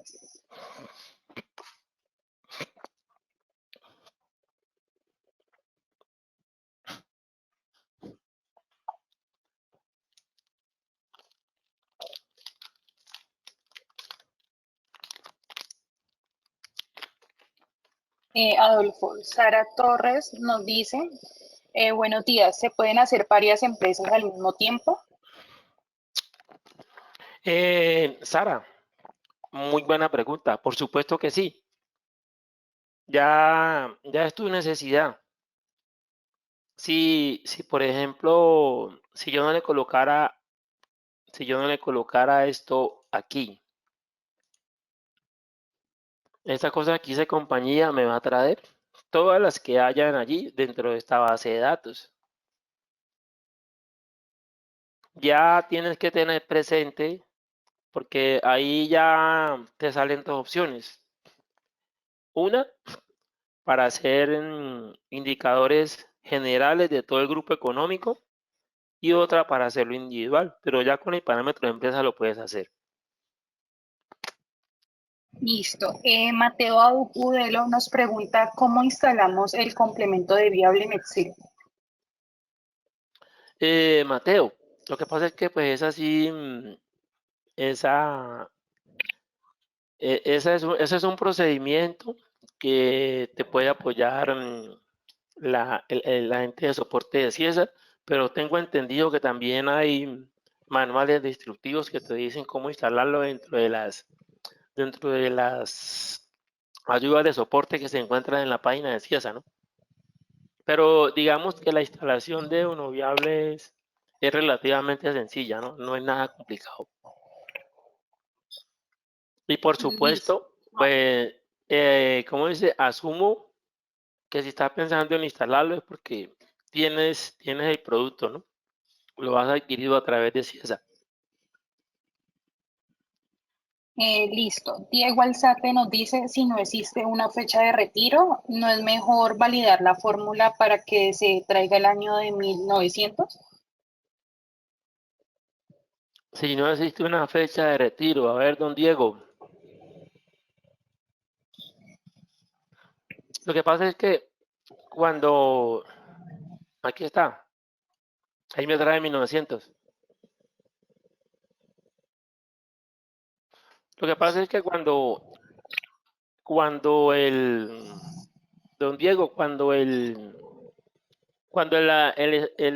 Adolfo, Sara Torres nos dice, buenos días, ¿se pueden hacer varias empresas al mismo tiempo? Sara, muy buena pregunta. Por supuesto que sí. Ya es tu necesidad. Si por ejemplo, si yo no le colocara esto aquí, esta cosa que hice compañía me va a traer todas las que hayan allí dentro de esta base de datos. Ya tienes que tener presente, porque ahí ya te salen 2 opciones. Una, para hacer indicadores generales de todo el grupo económico, y otra para hacerlo individual, pero ya con el parámetro de empresa lo puedes hacer. Listo. Mateo Udelo nos pregunta cómo instalamos el complemento de viable en Excel. Mateo, lo que pasa es que pues es así, esa, ese es un procedimiento que te puede apoyar la gente de soporte de CIESA, pero tengo entendido que también hay manuales de instructivos que te dicen cómo instalarlo dentro de las ayudas de soporte que se encuentran en la página de CIESA, ¿no? Pero digamos que la instalación de Unoviables es relativamente sencilla, ¿no? No es nada complicado. Y por Listo. supuesto, pues, como dice, asumo que si estás pensando en instalarlo es porque tienes el producto, ¿no? Lo has adquirido a través de CIESA. Listo. Diego Alzate nos dice, si no existe una fecha de retiro, ¿no es mejor validar la fórmula para que se traiga el año de 1900? Si no existe una fecha de retiro, a ver, don Diego, lo que pasa es que cuando, aquí está, ahí me trae 1900. Lo que pasa es que cuando don Diego, cuando el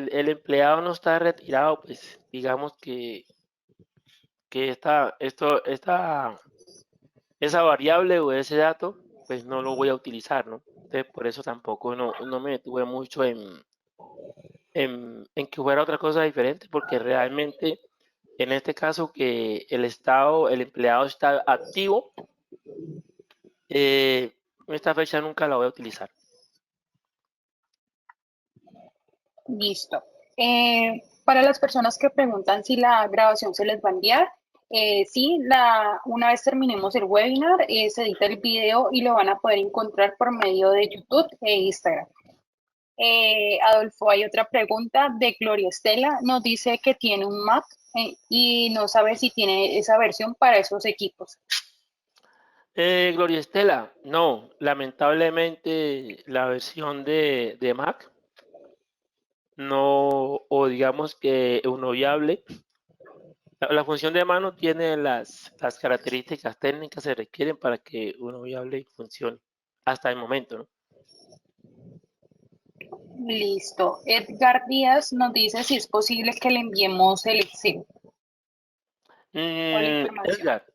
empleado no está retirado, pues digamos que esa variable o ese dato, pues no lo voy a utilizar, ¿no? Entonces, por eso tampoco no me detuve mucho en que fuera otra cosa diferente, porque realmente en este caso que el empleado está activo, eh, esta fecha nunca la voy a utilizar. Listo. Para las personas que preguntan si la grabación se les va a enviar, sí, una vez terminemos el webinar, se edita el video y lo van a poder encontrar por medio de YouTube e Instagram. Adolfo, hay otra pregunta de Gloria Estela. Nos dice que tiene un Mac y no sabe si tiene esa versión para esos equipos. Gloria Estela, no, lamentablemente la versión de Mac no, o digamos que uno viable, la función de mano tiene las características técnicas que se requieren para que uno viable funcione hasta el momento, ¿no? Listo. Edgar Díaz nos dice si es posible que le enviemos el Excel o la información. Edgar,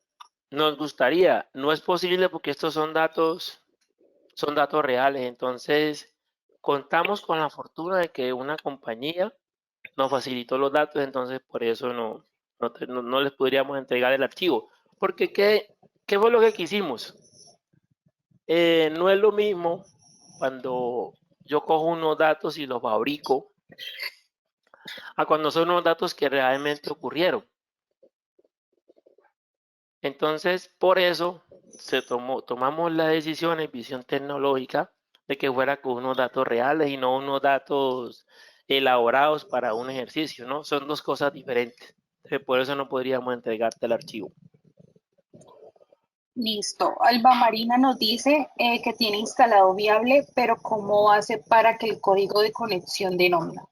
nos gustaría, no es posible porque estos son datos reales, entonces contamos con la fortuna de que una compañía nos facilitó los datos, entonces por eso no les podríamos entregar el archivo. Porque ¿qué fue lo que quisimos? No es lo mismo cuando yo cojo unos datos y los fabrico a cuando son unos datos que realmente ocurrieron. Entonces, por eso tomamos la decisión en visión tecnológica de que fuera con unos datos reales y no unos datos elaborados para un ejercicio, ¿no? Son dos cosas diferentes. Por eso no podríamos entregarte el archivo. Listo. Alba Marina nos dice que tiene instalado Viable, pero ¿cómo hace para que el código de conexión de nómina?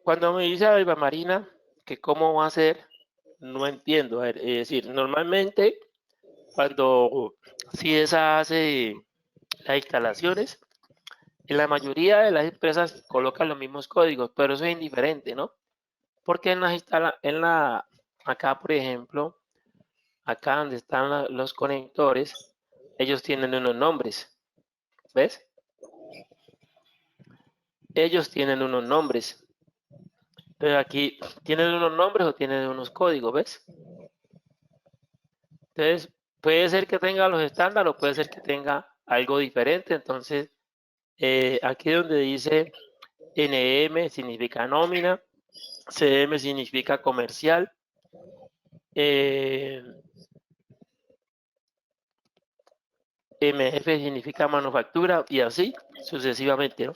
Cuando me dice Alba Marina que cómo va a ser, no entiendo. A ver, es decir, normalmente cuando CIESA hace las instalaciones, en la mayoría de las empresas colocan los mismos códigos, pero eso es indiferente, ¿no? Porque acá por ejemplo, acá donde están los conectores, ellos tienen unos nombres, ¿ves? Ellos tienen unos nombres. Pero aquí tienen unos nombres o tienen unos códigos, ¿ves? Entonces, puede ser que tenga los estándares o puede ser que tenga algo diferente. Entonces, aquí donde dice NM significa nómina, CM significa comercial, eh, MF significa manufactura y así sucesivamente, ¿no?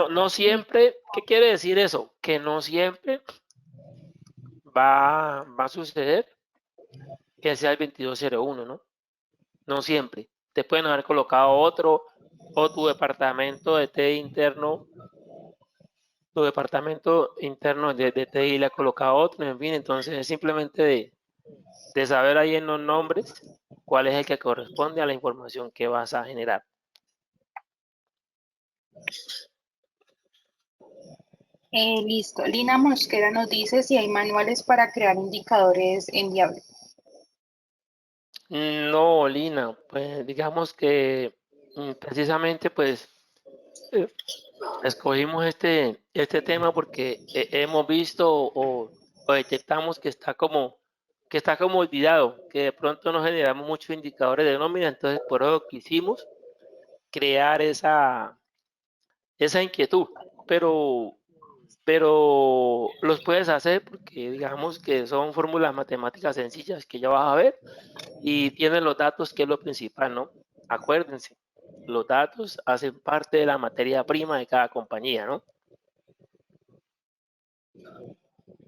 No siempre, ¿qué quiere decir eso? Que no siempre va a suceder que sea el 2201, ¿no? No siempre. Te pueden haber colocado otro o tu departamento interno de TI le ha colocado otro, en fin, entonces es simplemente de saber ahí en los nombres cuál es el que corresponde a la información que vas a generar. Listo. Lina Mosquera nos dice si hay manuales para crear indicadores en Viable. No, Lina, pues digamos que precisamente pues eh, escogimos este tema porque hemos visto o detectamos que está como olvidado, que de pronto no generamos muchos indicadores de nómina, entonces por eso quisimos crear esa inquietud, pero, pero los puedes hacer porque digamos que son fórmulas matemáticas sencillas que ya vas a ver y tienen los datos que es lo principal, ¿no? Acuérdense, los datos hacen parte de la materia prima de cada compañía, ¿no?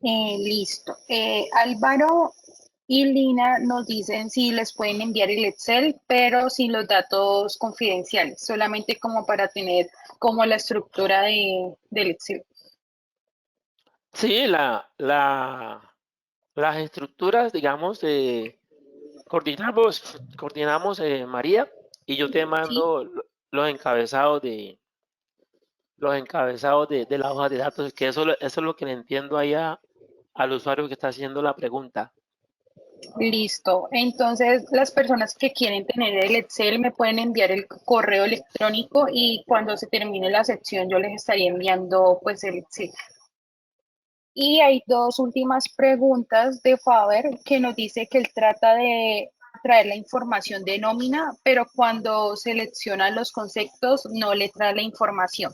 Listo. Álvaro y Lina nos dicen si les pueden enviar el Excel, pero sin los datos confidenciales, solamente como para tener como la estructura del Excel. Sí, las estructuras, digamos, coordinamos María, y yo te ¿Sí? mando los encabezados de la hoja de datos, que eso es lo que le entiendo ahí al usuario que está haciendo la pregunta. Listo. Entonces, las personas que quieren tener el Excel me pueden enviar el correo electrónico y cuando se termine la sección yo les estaría enviando pues el Excel. Y hay dos últimas preguntas de Faber que nos dice que él trata de traer la información de nómina, pero cuando selecciona los conceptos no le trae la información.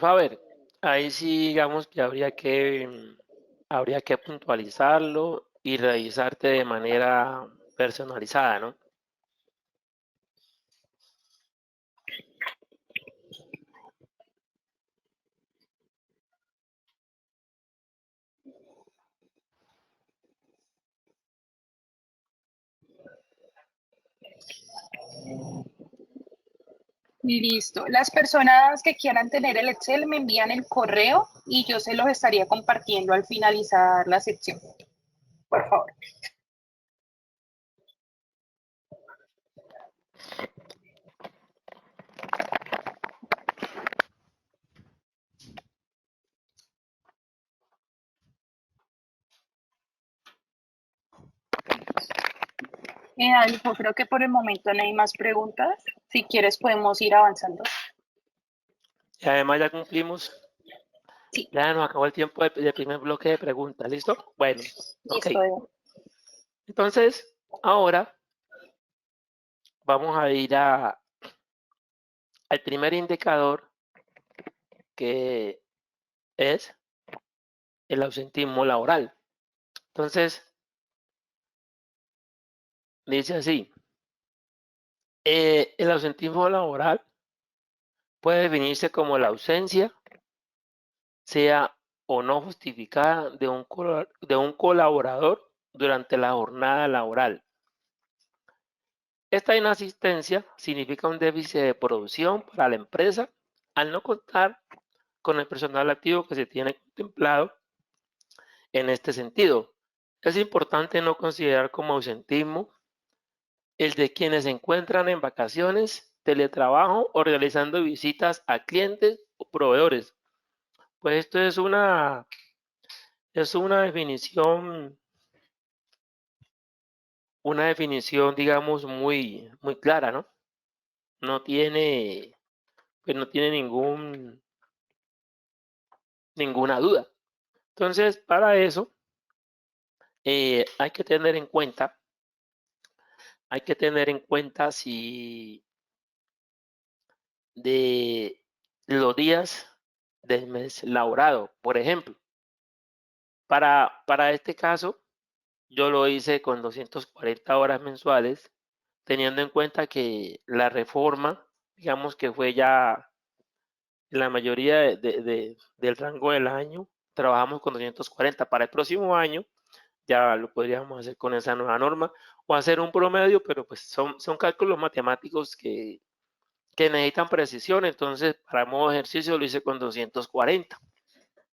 Faber, ahí sí digamos que habría que puntualizarlo y revisarte de manera personalizada, ¿no? Listo. Las personas que quieran tener el Excel me envían el correo y yo se los estaría compartiendo al finalizar la sección. Por favor. Adolfo, creo que por el momento no hay más preguntas. Si quieres podemos ir avanzando. Y además ya cumplimos, Sí, ya nos acabó el tiempo del primer bloque de preguntas, ¿listo? Bueno, ok. listo. Entonces, ahora vamos a ir al primer indicador, que es el ausentismo laboral. Entonces, dice así, el ausentismo laboral puede definirse como la ausencia, sea o no justificada, de un colaborador durante la jornada laboral. Esta inasistencia significa un déficit de producción para la empresa al no contar con el personal activo que se tiene contemplado en este sentido. Es importante no considerar como ausentismo el de quienes se encuentran en vacaciones, teletrabajo o realizando visitas a clientes o proveedores. Pues esto es una definición, digamos, muy clara, ¿no? No tiene, pues no tiene ninguna duda. Entonces, para eso, hay que tener en cuenta, si de los días del mes laborado, por ejemplo. Para este caso, yo lo hice con 240 horas mensuales, teniendo en cuenta que la reforma, digamos que fue ya en la mayoría del rango del año, trabajamos con 240. Para el próximo año ya lo podríamos hacer con esa nueva norma o hacer un promedio, pero pues son cálculos matemáticos que necesitan precisión. Entonces, para modo ejercicio lo hice con 240.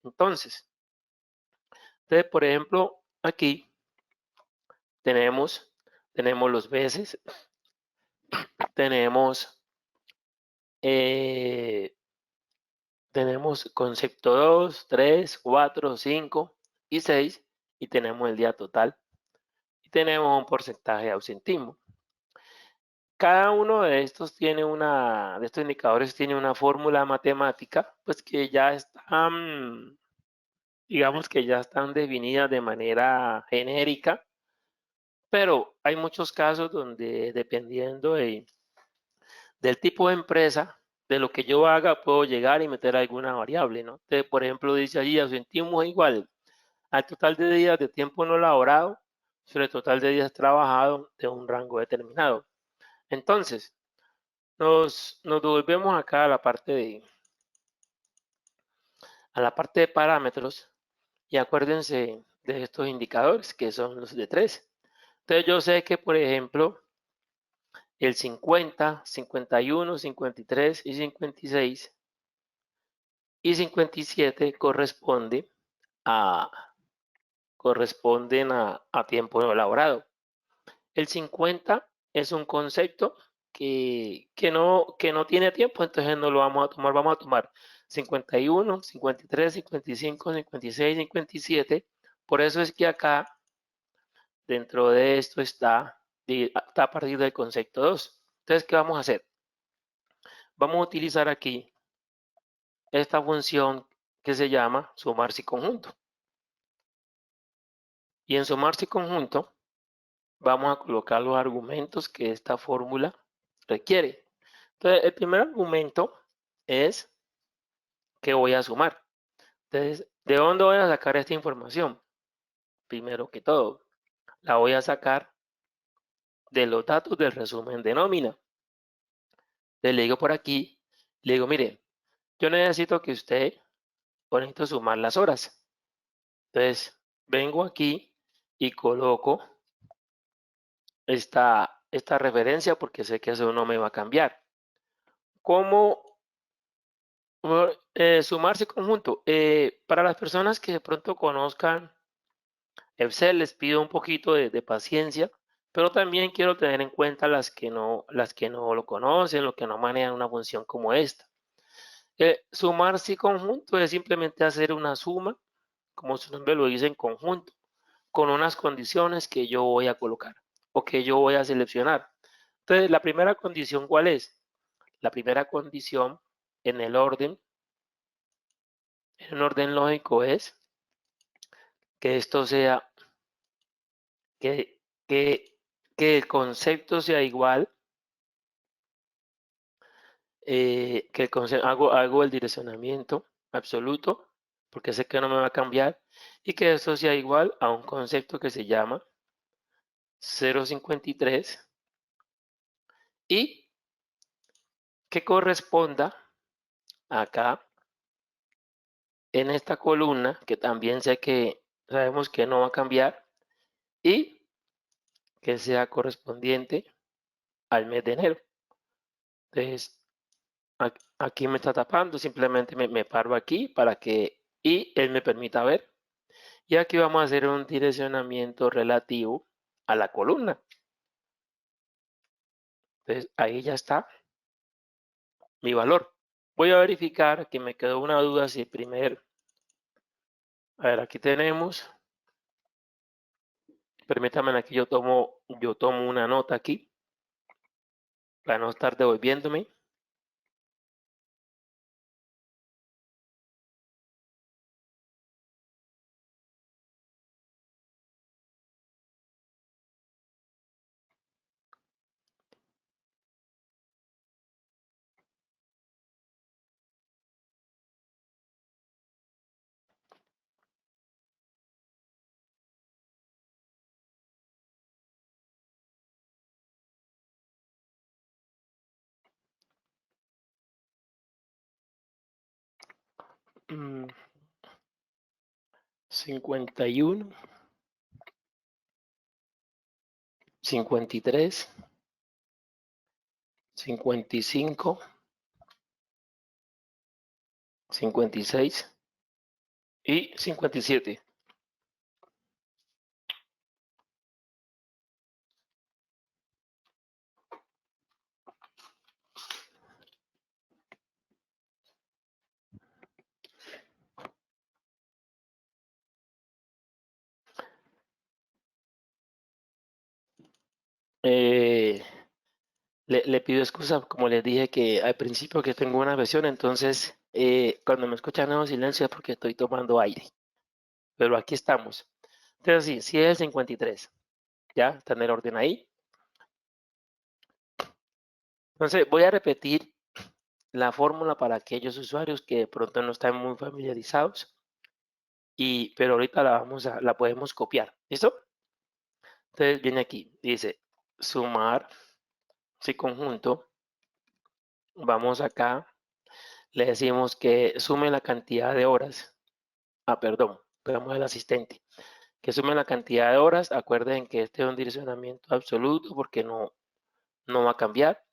Entonces, por ejemplo, aquí tenemos los veces, tenemos, eh, tenemos concepto 2, 3, 4, 5 y 6, y tenemos el día total, y tenemos un porcentaje de ausentismo. Cada uno de estos indicadores tiene una fórmula matemática, pues que ya están, digamos que ya están definidas de manera genérica, pero hay muchos casos donde, dependiendo del tipo de empresa, de lo que yo haga, puedo llegar y meter alguna variable, ¿no? Entonces, por ejemplo, dice allí, ausentismo es igual al total de días de tiempo no laborado sobre el total de días trabajado de un rango determinado. Entonces, nos devolvemos acá a la parte de parámetros, y acuérdense de estos indicadores, que son los de 3. Entonces, yo sé que, por ejemplo, el 50, 51, 53 y 56 y 57 corresponden a tiempo no elaborado. El 50 es un concepto que no tiene tiempo, entonces no lo vamos a tomar 51, 53, 55, 56, 57. Por eso es que acá, dentro de esto, está a partir del concepto 2. Entonces, ¿qué vamos a hacer? Vamos a utilizar aquí esta función que se llama sumarse y conjunto. Y en sumarse y conjunto vamos a colocar los argumentos que esta fórmula requiere. Entonces, el primer argumento es que voy a sumar. Entonces, ¿de dónde voy a sacar esta información? Primero que todo, la voy a sacar de los datos del resumen de nómina. Le digo por aquí, le digo, mire, yo necesito que usted, o necesito sumar las horas. Entonces, vengo aquí y coloco esta referencia porque sé que eso no me va a cambiar. ¿Cómo sumarse conjunto? Para las personas que de pronto conozcan Excel, les pido un poquito de paciencia, pero también quiero tener en cuenta las que no lo conocen, los que no manejan una función como esta. Sumarse conjunto es simplemente hacer una suma, como su nombre lo dice, en conjunto, con unas condiciones que yo voy a colocar o que yo voy a seleccionar. Entonces, la primera condición, ¿cuál es? La primera condición en el orden lógico es que esto sea, que, que, que el concepto sea igual, que el concepto, hago el direccionamiento absoluto, porque sé que no me va a cambiar, y que esto sea igual a un concepto que se llama 0,53 y que corresponda acá en esta columna, que también sé que sabemos que no va a cambiar, y que sea correspondiente al mes de enero. Entonces, aquí me está tapando, simplemente me paro aquí para que, y él me permita ver. Y aquí vamos a hacer un direccionamiento relativo a la columna. Entonces, ahí ya está mi valor. Voy a verificar que me quedó una duda si primero, a ver, aquí tenemos, permítanme aquí, yo tomo una nota aquí para no estar devolviéndome. Mm, 51, 53, 55, 56 y 57. Eh, le pido excusa, como les dije que al principio que tengo una versión, entonces cuando me escuchan en silencio es porque estoy tomando aire. Pero aquí estamos. Entonces sí, sí es el 53. Ya está en el orden ahí. Entonces voy a repetir la fórmula para aquellos usuarios que de pronto no están muy familiarizados. Pero ahorita la podemos copiar. ¿Listo? Entonces viene aquí, dice sumar, si conjunto, vamos acá, le decimos que sume la cantidad de horas. Perdón, veamos el asistente. Que sume la cantidad de horas. Acuerden que este es un direccionamiento absoluto porque no va a cambiar.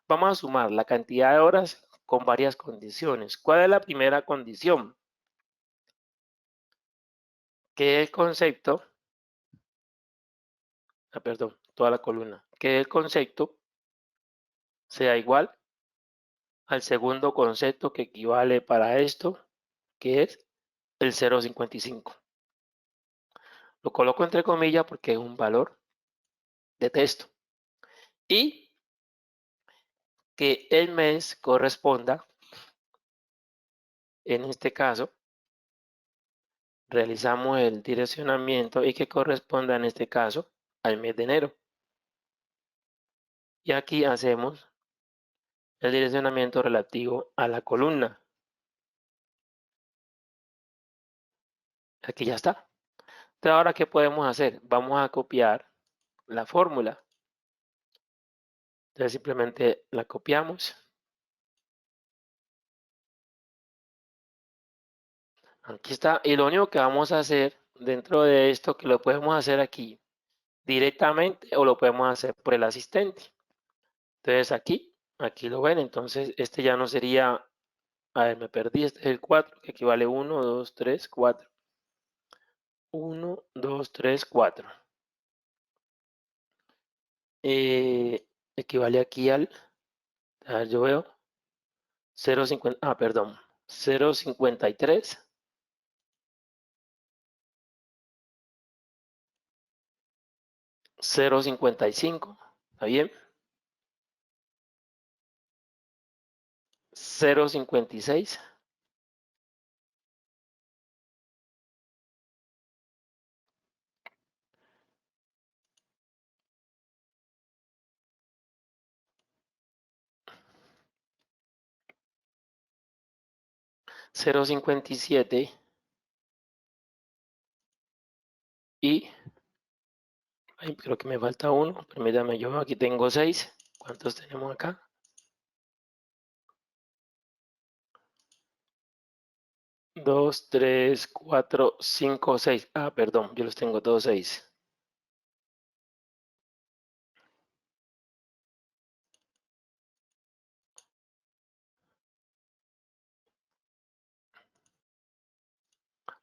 Vamos a sumar la cantidad de horas con varias condiciones. ¿Cuál es la primera condición? Que el concepto, perdón, toda la columna, que el concepto sea igual al segundo concepto que equivale para esto, que es el 0,55. Lo coloco entre comillas porque es un valor de texto. Y que el mes corresponda, en este caso, realizamos el direccionamiento y que corresponda en este caso al mes de enero. Y aquí hacemos el direccionamiento relativo a la columna. Aquí ya está. Entonces, ahora, ¿qué podemos hacer? Vamos a copiar la fórmula. Entonces, simplemente la copiamos. Aquí está. Y lo único que vamos a hacer dentro de esto, que lo podemos hacer aquí directamente o lo podemos hacer por el asistente. Entonces, aquí lo ven. Entonces, este ya no sería, a ver, me perdí, este es el 4, que equivale 1, 2, 3, 4. 1, 2, 3, 4. Equivale aquí al, a ver, yo veo 0,50, perdón, 0,53, 0,55, ¿está bien? 0,56, 0,57 y, ay, creo que me falta uno, permítame, yo aquí tengo 6. ¿Cuántos tenemos acá? 2, 3, 4, 5, 6. Perdón, yo los tengo todos 6.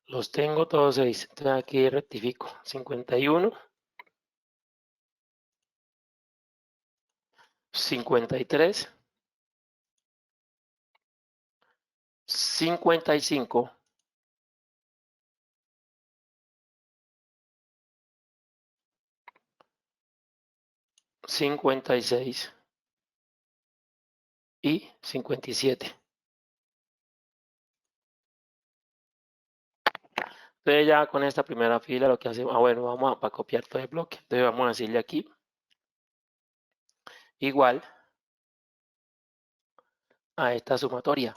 Los tengo todos 6. Entonces aquí rectifico. 51, 53, 55, 56 y 57. Entonces ya con esta primera fila lo que hacemos, bueno, vamos a copiar todo el bloque. Entonces vamos a decirle aquí, igual a esta sumatoria.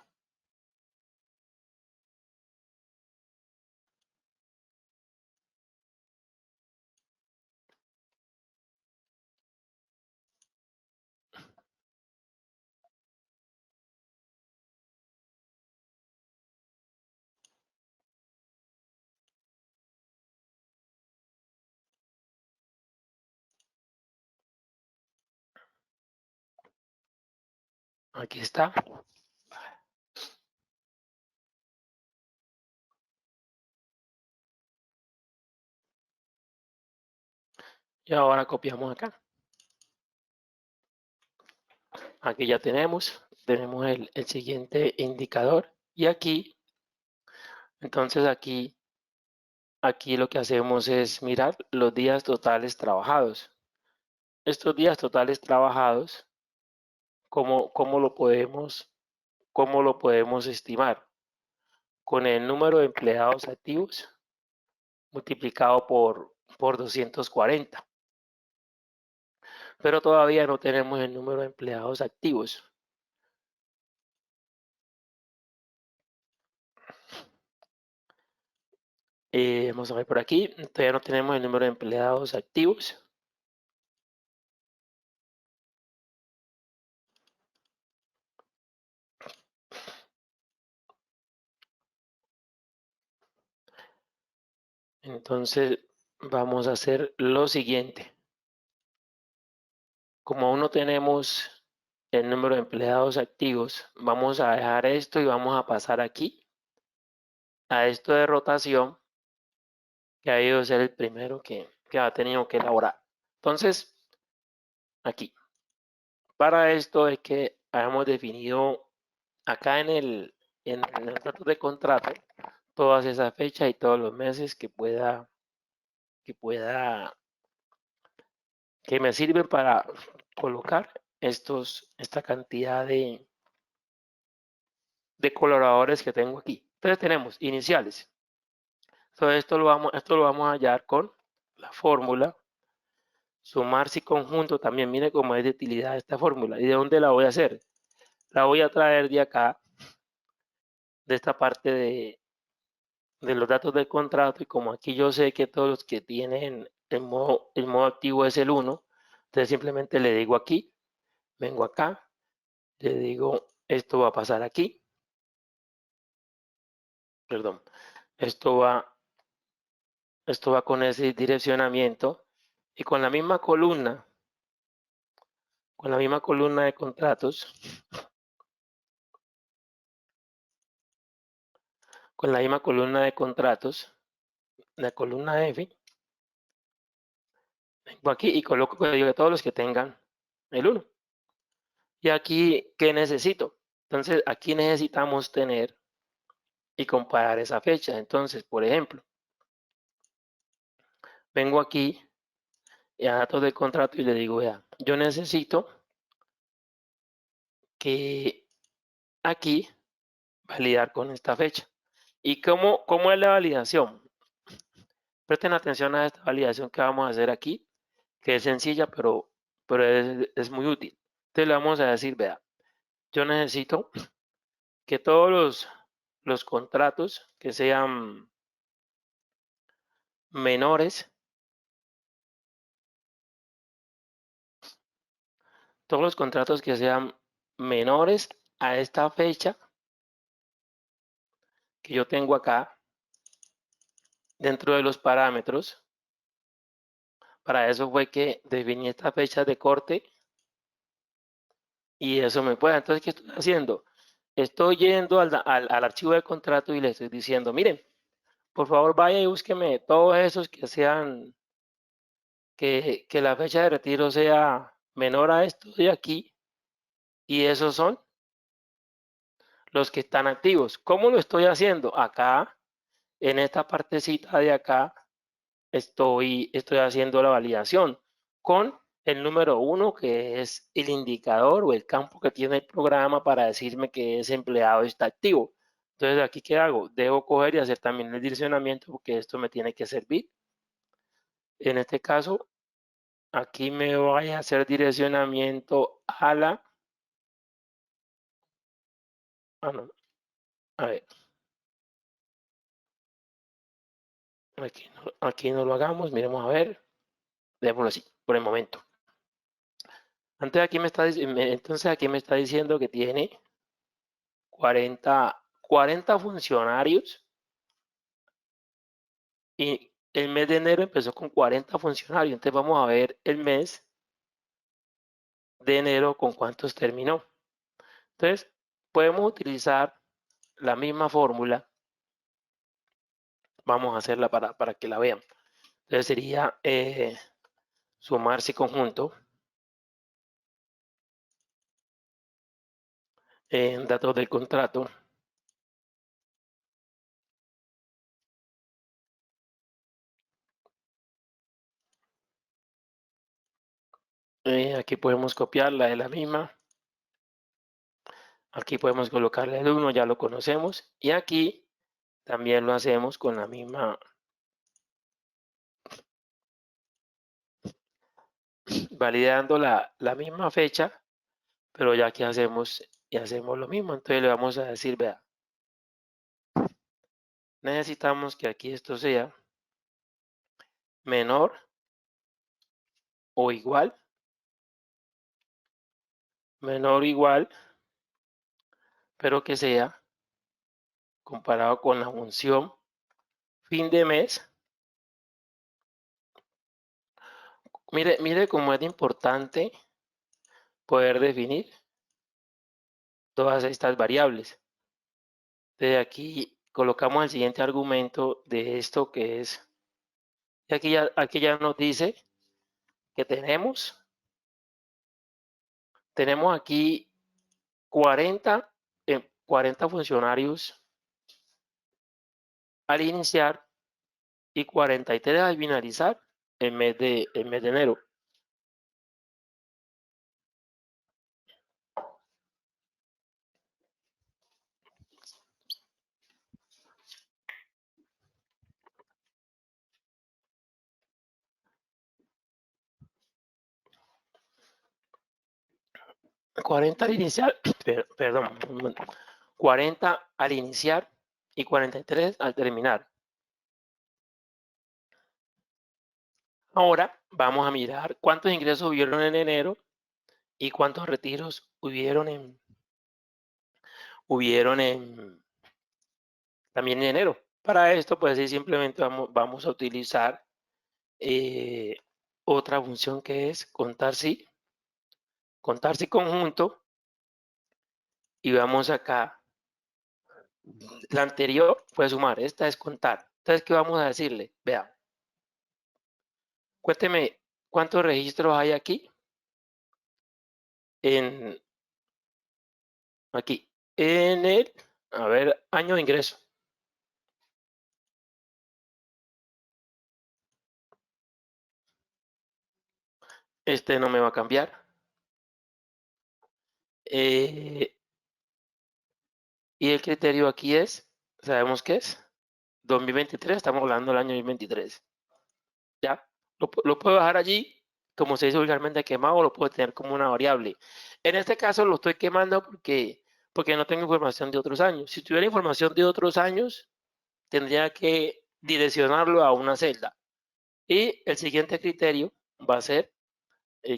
Aquí está. Y ahora copiamos acá. Aquí ya tenemos el siguiente indicador. Y aquí, entonces aquí lo que hacemos es mirar los días totales trabajados. Estos días totales trabajados, ¿cómo lo podemos estimar? Con el número de empleados activos multiplicado por 240. Pero todavía no tenemos el número de empleados activos. Vamos a ver por aquí, todavía no tenemos el número de empleados activos. Entonces vamos a hacer lo siguiente. Como aún no tenemos el número de empleados activos, vamos a dejar esto y vamos a pasar aquí a esto de rotación, que ha ido a ser el primero que ha tenido que elaborar. Entonces, aquí, para esto es que hayamos definido acá en el dato de contrato todas esas fechas y todos los meses que me sirven para colocar esta cantidad de colaboradores que tengo aquí. Entonces tenemos iniciales. Entonces esto lo vamos a hallar con la fórmula sumarse y conjunto. También mire cómo es de utilidad esta fórmula. ¿Y de dónde la voy a hacer? La voy a traer de acá, de esta parte de los datos del contrato, y como aquí yo sé que todos los que tienen el modo activo es el 1, entonces simplemente le digo aquí, vengo acá, le digo esto va a pasar aquí, perdón, esto va, esto va con ese direccionamiento, y con la misma columna de contratos, con la misma columna de contratos, la columna F, vengo aquí y coloco código de todos los que tengan el 1. Y aquí, ¿qué necesito? Entonces, aquí necesitamos tener y comparar esa fecha. Entonces, por ejemplo, vengo aquí a datos del contrato y le digo, vea, yo necesito que aquí validar con esta fecha. ¿Y cómo es la validación? Presten atención a esta validación que vamos a hacer aquí, que es sencilla, pero es muy útil. Entonces le vamos a decir, vea, yo necesito que todos los contratos que sean menores, todos los contratos que sean menores a esta fecha que yo tengo acá dentro de los parámetros. Para eso fue que definí esta fecha de corte y eso me puede. Entonces, ¿qué estoy haciendo? Estoy yendo al archivo de contrato y le estoy diciendo, miren, por favor vaya y búsqueme todos esos que sean, que la fecha de retiro sea menor a esto de aquí, y esos son los que están activos. ¿Cómo lo estoy haciendo? Acá, en esta partecita de acá, estoy haciendo la validación con el número 1, que es el indicador o el campo que tiene el programa para decirme que ese empleado está activo. Entonces, aquí, ¿qué hago? Debo coger y hacer también el direccionamiento porque esto me tiene que servir. En este caso, aquí me voy a hacer direccionamiento a la... Ah, no. A ver. Aquí no lo hagamos. Miremos a ver. Démoslo así, por el momento. Entonces aquí me está diciendo que tiene 40 funcionarios, y el mes de enero empezó con 40 funcionarios. Entonces vamos a ver el mes de enero con cuántos terminó. Entonces podemos utilizar la misma fórmula. Vamos a hacerla para que la vean. Entonces sería sumarse conjunto en datos del contrato. Aquí podemos copiarla de la misma. Aquí podemos colocarle el 1, ya lo conocemos. Y aquí también lo hacemos con la misma, validando la misma fecha, pero ya que hacemos y hacemos lo mismo. Entonces le vamos a decir, vea, necesitamos que aquí esto sea menor o igual, pero que sea comparado con la función fin de mes. Mire cómo es importante poder definir todas estas variables. Desde aquí colocamos el siguiente argumento de esto, que es, y aquí ya nos dice que tenemos aquí 40 funcionarios al iniciar y 43 al finalizar el mes de enero. 40 al iniciar, perdón, 40 al iniciar y 43 al terminar. Ahora vamos a mirar cuántos ingresos hubieron en enero y cuántos retiros hubieron también en enero. Para esto, pues sí, simplemente vamos a utilizar eh, otra función que es contar si conjunto, y vamos acá. La anterior fue sumar, esta es contar. Entonces, ¿qué vamos a decirle? Vean, cuénteme cuántos registros hay aquí, en, aquí, en el, a ver, año de ingreso. Este no me va a cambiar. Y el criterio aquí es, ¿sabemos qué es? 2023, estamos hablando del año 2023. ¿Ya? Lo puedo dejar allí, como se dice vulgarmente quemado, o lo puedo tener como una variable. En este caso lo estoy quemando porque no tengo información de otros años. Si tuviera información de otros años, tendría que direccionarlo a una celda. Y el siguiente criterio va a ser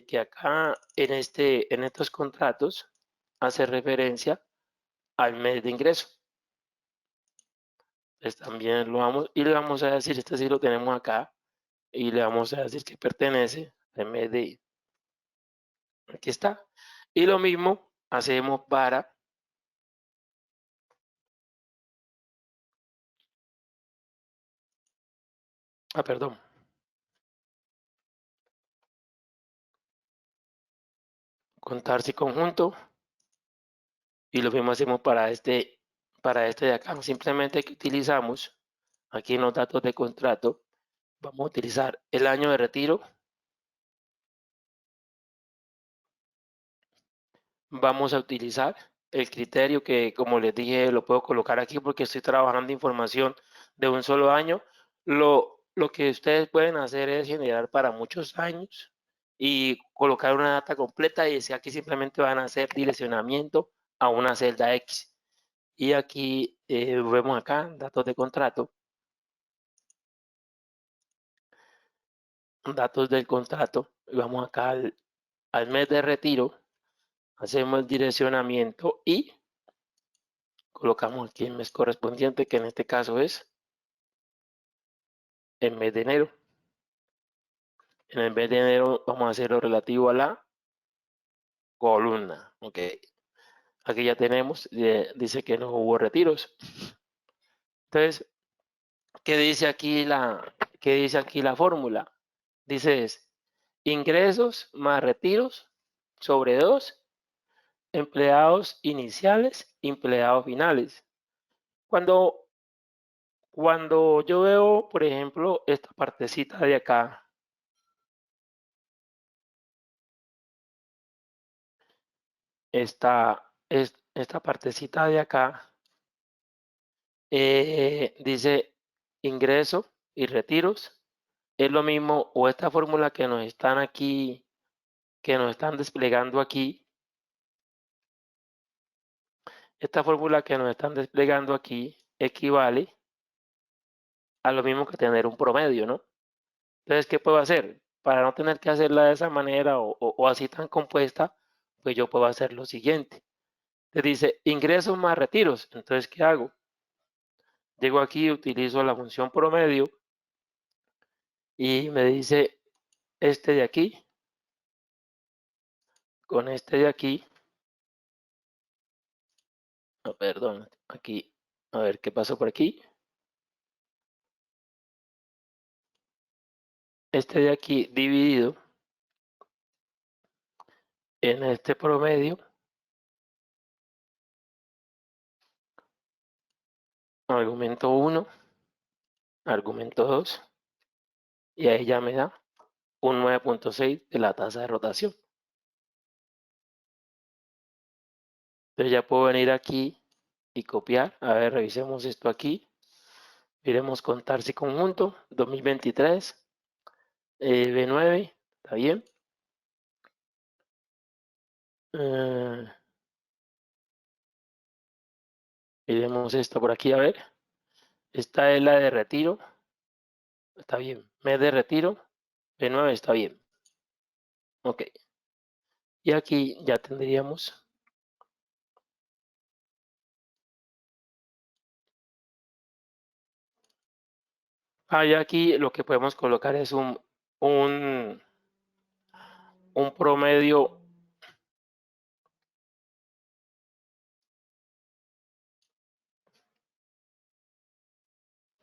que acá en estos contratos hace referencia al mes de ingreso. Pues también lo vamos, y le vamos a decir, este sí lo tenemos acá, y le vamos a decir que pertenece al mes de, aquí está. Y lo mismo hacemos para, perdón, contar si conjunto, y lo mismo hacemos para este de acá. Simplemente que utilizamos aquí en los datos de contrato, vamos a utilizar el año de retiro, vamos a utilizar el criterio que, como les dije, lo puedo colocar aquí porque estoy trabajando información de un solo año. Lo que ustedes pueden hacer es generar para muchos años y colocar una data completa, y decir aquí simplemente van a hacer direccionamiento a una celda X. Y aquí vemos acá datos de contrato, datos del contrato, y vamos acá al mes de retiro, hacemos el direccionamiento y colocamos aquí el mes correspondiente, que en este caso es el mes de enero. En el mes de enero vamos a hacer lo relativo a la columna. Ok, aquí ya tenemos, dice que no hubo retiros. Entonces, qué dice aquí la fórmula? Dice es ingresos más retiros sobre 2 empleados iniciales, empleados finales. Cuando, cuando yo veo, por ejemplo, esta partecita de acá, esta partecita de acá, dice ingreso y retiros. Es lo mismo, o esta fórmula que nos están aquí, que nos están desplegando aquí, esta fórmula que nos están desplegando aquí equivale a lo mismo que tener un promedio, ¿no? Entonces, ¿qué puedo hacer? Para no tener que hacerla de esa manera o así tan compuesta, pues yo puedo hacer lo siguiente. Te dice ingresos más retiros. Entonces, ¿qué hago? Llego aquí, utilizo la función promedio y me dice este de aquí con este de aquí. Oh, perdón, aquí, a ver qué pasó por aquí. Este de aquí dividido en este promedio, argumento 1, argumento 2, y ahí ya me da un 9.6 de la tasa de rotación. Entonces ya puedo venir aquí y copiar. A ver, revisemos esto aquí. Miremos contar si conjunto 2023, B9, ¿está bien? Miremos esto por aquí, a ver. Esta es la de retiro. Está bien. Mes de retiro. B9 está bien. Ok. Y aquí ya tendríamos. Y aquí lo que podemos colocar es un promedio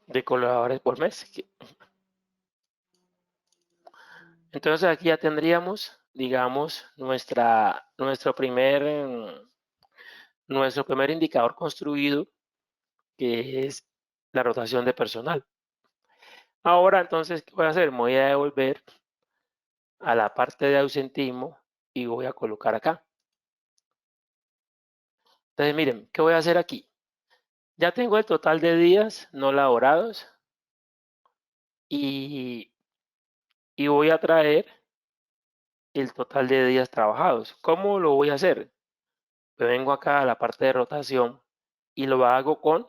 de colaboradores por mes. Entonces aquí ya tendríamos, digamos, nuestro primer indicador construido, que es la rotación de personal. Ahora entonces, ¿qué voy a hacer? Me voy a devolver a la parte de ausentismo y voy a colocar acá. Entonces miren, ¿qué voy a hacer aquí? Ya tengo el total de días no laborados y voy a traer el total de días trabajados. ¿Cómo lo voy a hacer? Me vengo acá a la parte de rotación y lo hago con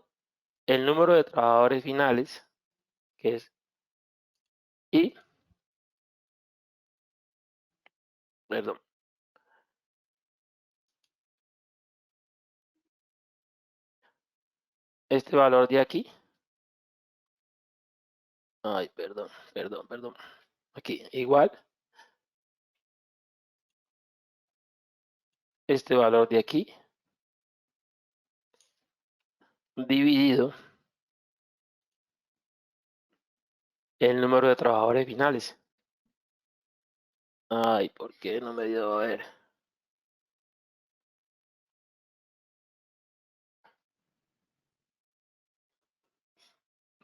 el número de trabajadores finales, que es y, perdón, este valor de aquí. Ay, perdón. Aquí, igual, este valor de aquí, dividido el número de trabajadores finales. Ay, ¿por qué no me dio a ver?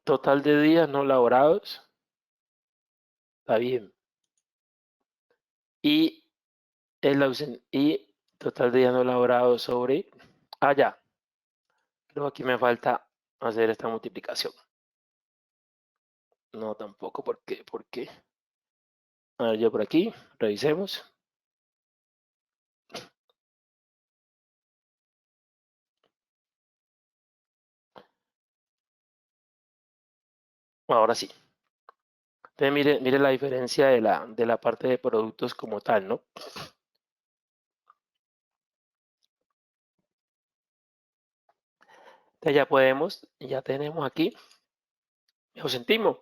Total de días no laborados. Está bien. Y y total de días no laborados sobre. Ya. Creo que aquí me falta hacer esta multiplicación. No, tampoco. ¿Por qué? ¿Por qué? A ver, yo por aquí. Revisemos. Ahora sí. Entonces, mire la diferencia de la parte de productos como tal, ¿no? Entonces ya tenemos aquí el sentimos.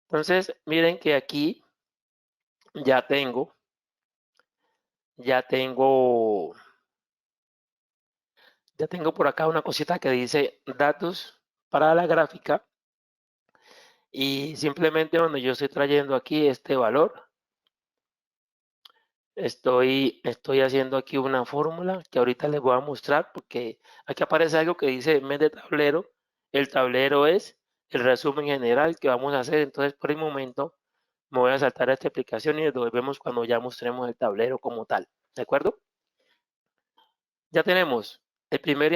Entonces, miren que aquí ya tengo, ya tengo, ya tengo por acá una cosita que dice datos para la gráfica y simplemente cuando yo estoy trayendo aquí este valor, estoy haciendo aquí una fórmula que ahorita les voy a mostrar porque aquí aparece algo que dice mes de tablero. El tablero es el resumen general que vamos a hacer. Entonces, por el momento, me voy a saltar a esta explicación y nos vemos cuando ya mostremos el tablero como tal. ¿De acuerdo? Ya tenemos el primero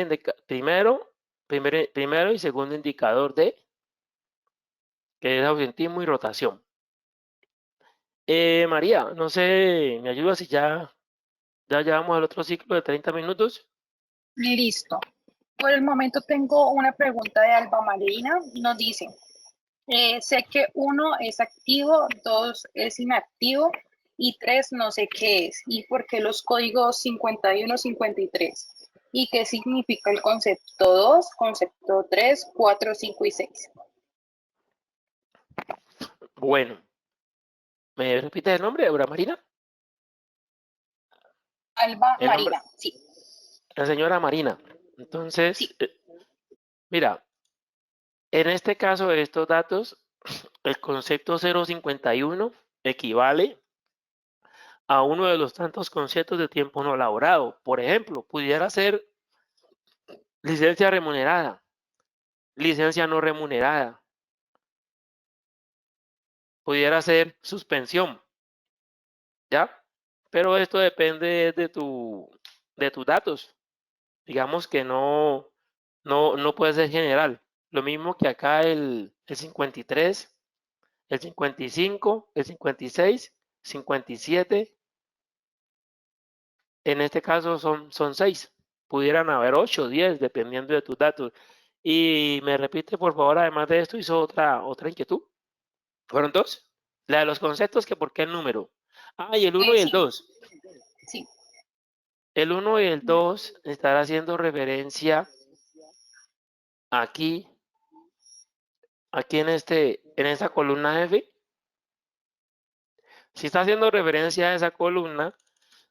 y segundo indicador que es ausentismo y rotación. María, no sé, ¿me ayudas si ya llevamos al otro ciclo de 30 minutos? Listo. Por el momento tengo una pregunta de Alba Marina. Nos dice, sé que 1 es activo, 2 es inactivo y 3 no sé qué es. ¿Y por qué los códigos 51, 53? ¿Y qué significa el concepto 2, concepto 3, 4, 5 y 6? Bueno, ¿me repite el nombre, Aura Marina? Alba El nombre, Marina, sí, la señora Marina. Entonces, sí. mira, en este caso de estos datos, el concepto 051 equivale a uno de los tantos conceptos de tiempo no laborado. Por ejemplo, pudiera ser licencia remunerada, licencia no remunerada, pudiera ser suspensión, ¿ya? Pero esto depende de tus datos. Digamos que no puede ser general. Lo mismo que acá el 53, el 55, el 56, 57. En este caso son 6. Pudieran haber 8, 10, dependiendo de tus datos. Y me repite, por favor, además de esto, hizo otra inquietud. ¿Fueron dos? La de los conceptos, que por qué el número. Ah, y el uno y el Sí, 2. sí. El uno y el 2 están haciendo referencia aquí, aquí en esta columna F. Si está haciendo referencia a esa columna,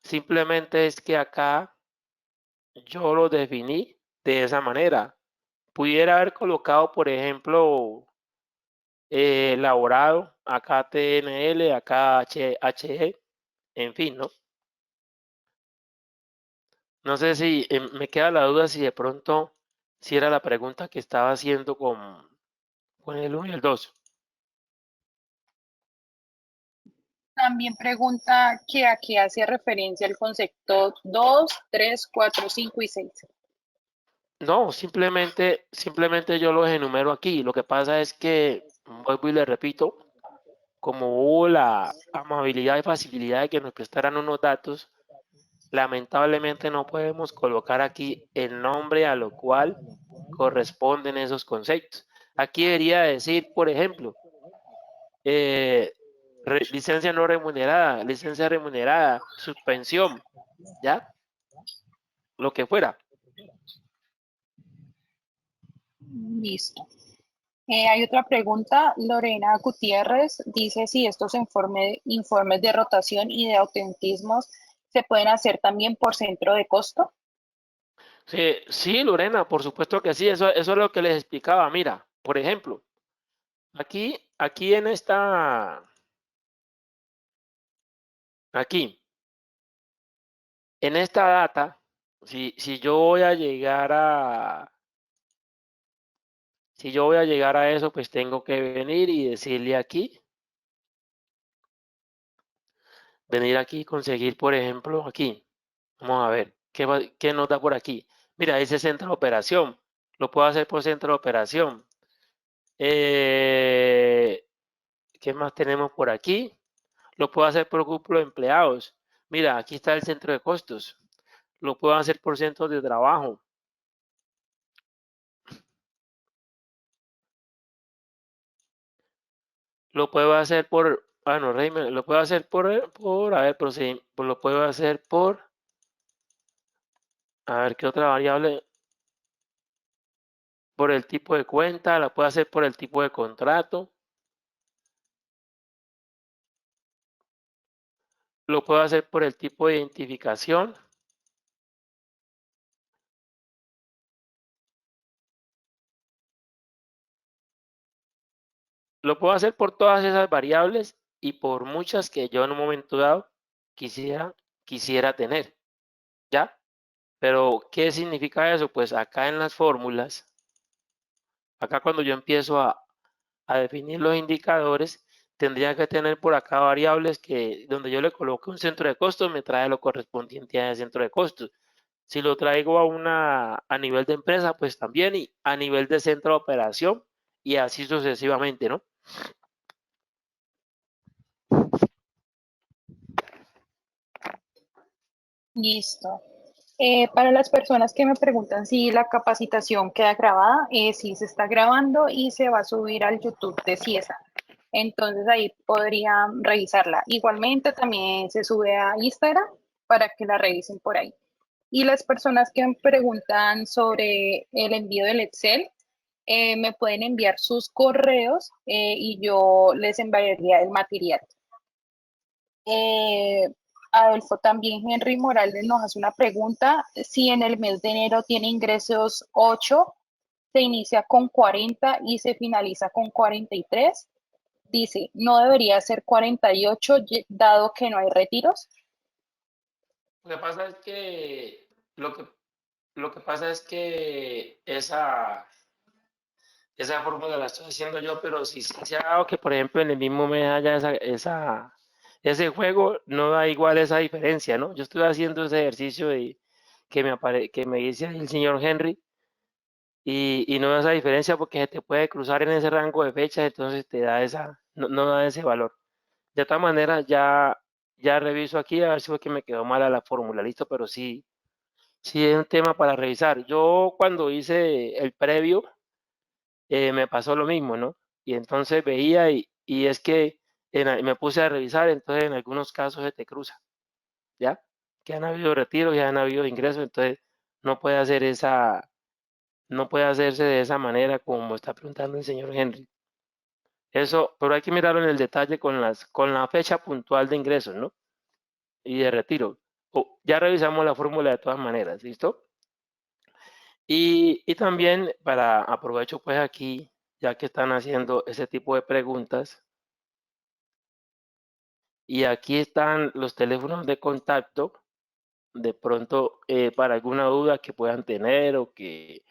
simplemente es que acá yo lo definí de esa manera. Pudiera haber colocado, por ejemplo, elaborado, acá TNL, acá HE, en fin, ¿no? No sé si me queda la duda si de pronto, si era la pregunta que estaba haciendo con el uno y el 2. También pregunta que a qué hace referencia el concepto 2, 3, 4, 5 y 6. No, simplemente yo los enumero aquí. Lo que pasa es que, vuelvo y le repito, como hubo la amabilidad y facilidad de que nos prestaran unos datos, lamentablemente no podemos colocar aquí el nombre a lo cual corresponden esos conceptos. Aquí debería decir, por ejemplo, eh, licencia no remunerada, licencia remunerada, suspensión, ¿ya? Lo que fuera. Listo. Hay otra pregunta. Lorena Gutiérrez dice si estos informes de rotación y de autentismos se pueden hacer también por centro de costo. Sí, sí, Lorena, por supuesto que sí, eso es lo que les explicaba. Mira, por ejemplo, aquí aquí, en esta data, si yo voy a llegar si yo voy a llegar a eso, pues tengo que venir y decirle aquí, venir aquí y conseguir, por ejemplo, aquí. Vamos a ver, ¿qué nos da por aquí? Mira, dice centro de operación. Lo puedo hacer por centro de operación. Eh, ¿Qué más tenemos por aquí? Lo puedo hacer por grupo de empleados. Mira, aquí está el centro de costos. Lo puedo hacer por centros de trabajo. Lo puedo hacer por, bueno, régimen, lo puedo hacer a ver, lo puedo hacer a ver, ¿qué otra variable? Por el tipo de cuenta, la puedo hacer por el tipo de contrato. Lo puedo hacer por el tipo de identificación. Lo puedo hacer por todas esas variables y por muchas que yo en un momento dado quisiera, quisiera tener, ¿ya? Pero, ¿qué significa eso? Pues acá en las fórmulas, acá cuando yo empiezo a definir los indicadores, tendría que tener por acá variables que donde yo le coloque un centro de costos, me trae lo correspondiente a ese centro de costos. Si lo traigo a nivel de empresa, pues también, y a nivel de centro de operación, y así sucesivamente, ¿no? Listo. Para las personas que me preguntan si la capacitación queda grabada, sí se está grabando y se va a subir al YouTube de CIESA. Entonces ahí podrían revisarla. Igualmente también se sube a Instagram para que la revisen por ahí. Y las personas que me preguntan sobre el envío del Excel, me pueden enviar sus correos y yo les enviaría el material. Eh, Adolfo, también Henry Morales nos hace una pregunta. Si en el mes de enero tiene ingresos 8, se inicia con 40 y se finaliza con 43. Dice, ¿no debería ser 48 dado que no hay retiros? Lo que pasa es que, lo que, lo que pasa es que esa fórmula la estoy haciendo yo, pero si se ha dado que, por ejemplo, en el mismo mes haya ese juego, no da igual esa diferencia, ¿no? Yo estoy haciendo ese ejercicio que me dice el señor Henry, y no da esa diferencia porque se te puede cruzar en ese rango de fechas, entonces no da ese valor. De todas maneras, ya reviso aquí a ver si fue que me quedó mala la fórmula, listo, pero sí, sí es un tema para revisar. Yo cuando hice el previo, me pasó lo mismo, ¿no? Y entonces veía y es que me puse a revisar, entonces en algunos casos se te cruza, ¿ya? Que han habido retiros y han habido ingresos, entonces no puede hacer no puede hacerse de esa manera como está preguntando el señor Henry. Eso, pero hay que mirarlo en el detalle con la fecha puntual de ingresos, ¿no? Y de retiro. Ya revisamos la fórmula de todas maneras, ¿listo? Y también aprovecho pues aquí, ya que están haciendo ese tipo de preguntas, y aquí están los teléfonos de contacto, de pronto para alguna duda que puedan tener o que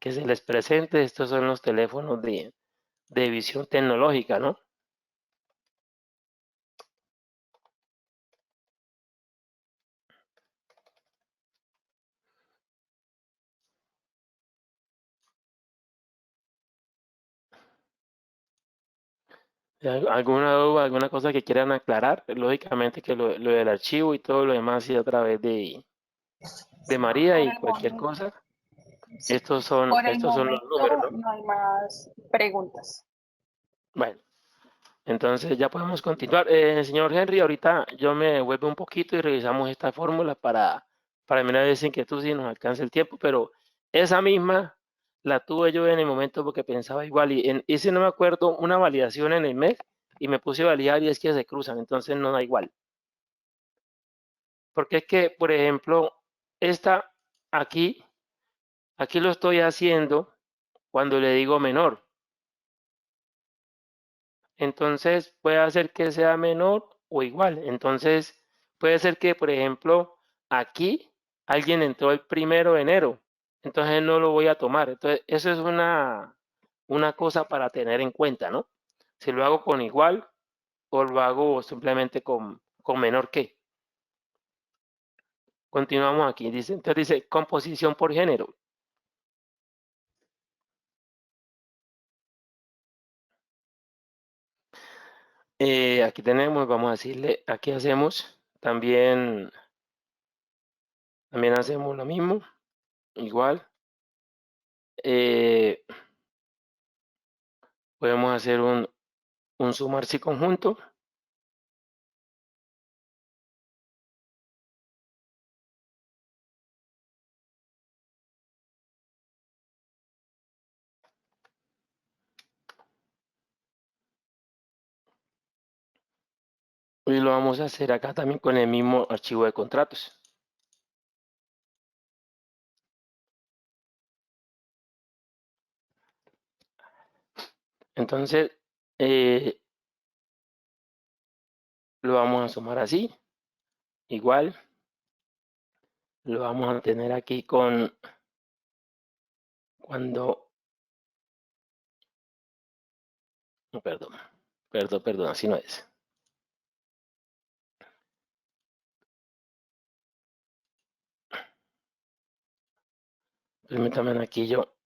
se les presente, estos son los teléfonos de visión tecnológica, ¿no? ¿Alguna duda, alguna cosa que quieran aclarar? Lógicamente que lo del archivo y todo lo demás sí a través de María Por y el cualquier momento, cosa. sí, por el Estos son los números, momento ¿no? no hay más preguntas. Bueno, entonces ya podemos continuar. Señor Henry, ahorita yo me vuelvo un poquito y revisamos esta fórmula para mirar esa inquietud si nos alcanza el tiempo, pero esa misma la tuve yo en el momento porque pensaba igual hice, no me acuerdo, una validación en el mes y me puse a validar y es que se cruzan, entonces no da igual. Porque es que, por ejemplo, esta aquí, aquí lo estoy haciendo cuando le digo menor. Entonces puede hacer que sea menor o igual. Entonces puede ser que, por ejemplo, aquí alguien entró el 1 de enero. Entonces no lo voy a tomar. Entonces eso es una cosa para tener en cuenta, ¿no? Si lo hago con igual o lo hago simplemente con menor que. Continuamos aquí. Dice, entonces dice composición por género. Aquí tenemos, vamos a decirle, aquí hacemos también hacemos lo mismo, igual. Eh, podemos hacer un sumar si conjunto y lo vamos a hacer acá también con el mismo archivo de contratos. Entonces, eh, lo vamos a sumar así, igual, lo vamos a tener aquí cuando, no, perdón, así no es. Permítanme aquí yo.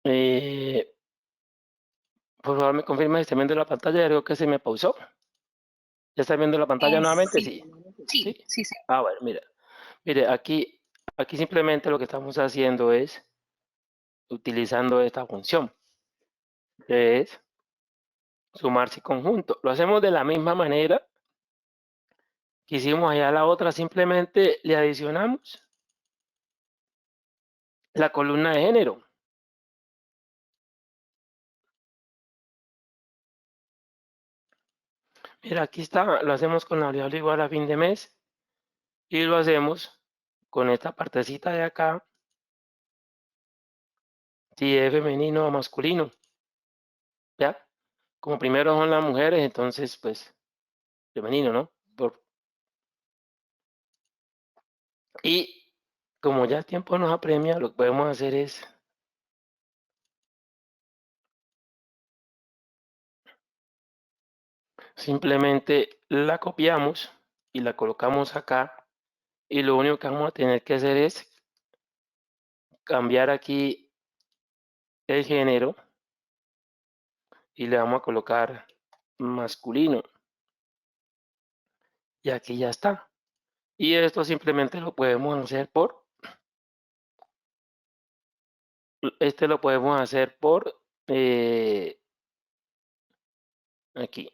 Eh, por favor, me confirma si está viendo la pantalla, creo que se me pausó. ¿Ya está viendo la pantalla nuevamente? Sí, Sí. sí, ¿Sí? sí, sí. Ah, bueno, mire, aquí simplemente lo que estamos haciendo es utilizando esta función, que es sumarse conjunto. Lo hacemos de la misma manera que hicimos allá la otra, simplemente le adicionamos la columna de género. Mira, aquí está, lo hacemos con la variable igual a fin de mes y lo hacemos con esta partecita de acá si es femenino o masculino, ¿ya? Como primero son las mujeres, entonces, pues, femenino, ¿no? Y como ya el tiempo nos apremia, lo que podemos hacer es simplemente la copiamos y la colocamos acá, y lo único que vamos a tener que hacer es cambiar aquí el género y le vamos a colocar masculino, y aquí ya está. Y esto simplemente lo podemos hacer por aquí.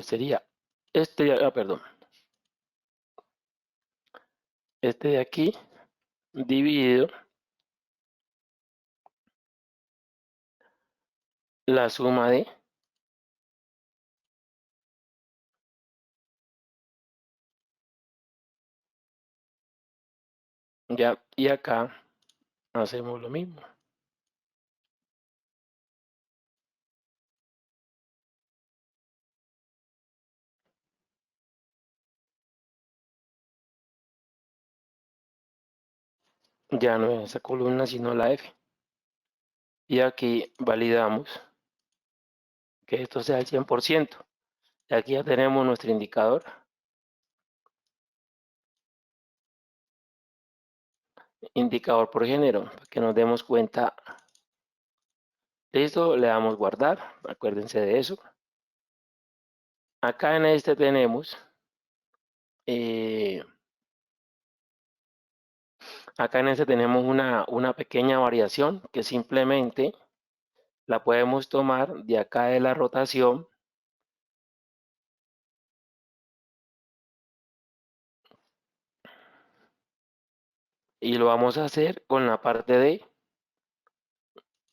Sería perdón, este de aquí dividido la suma de, ya, y acá hacemos lo mismo. Ya no es esa columna, sino la F. Y aquí validamos que esto sea el 100%. Y aquí ya tenemos nuestro indicador. Indicador por género, para que nos demos cuenta. Listo, le damos guardar. Acuérdense de eso. Acá en este tenemos una pequeña variación que simplemente la podemos tomar de acá de la rotación y lo vamos a hacer con la parte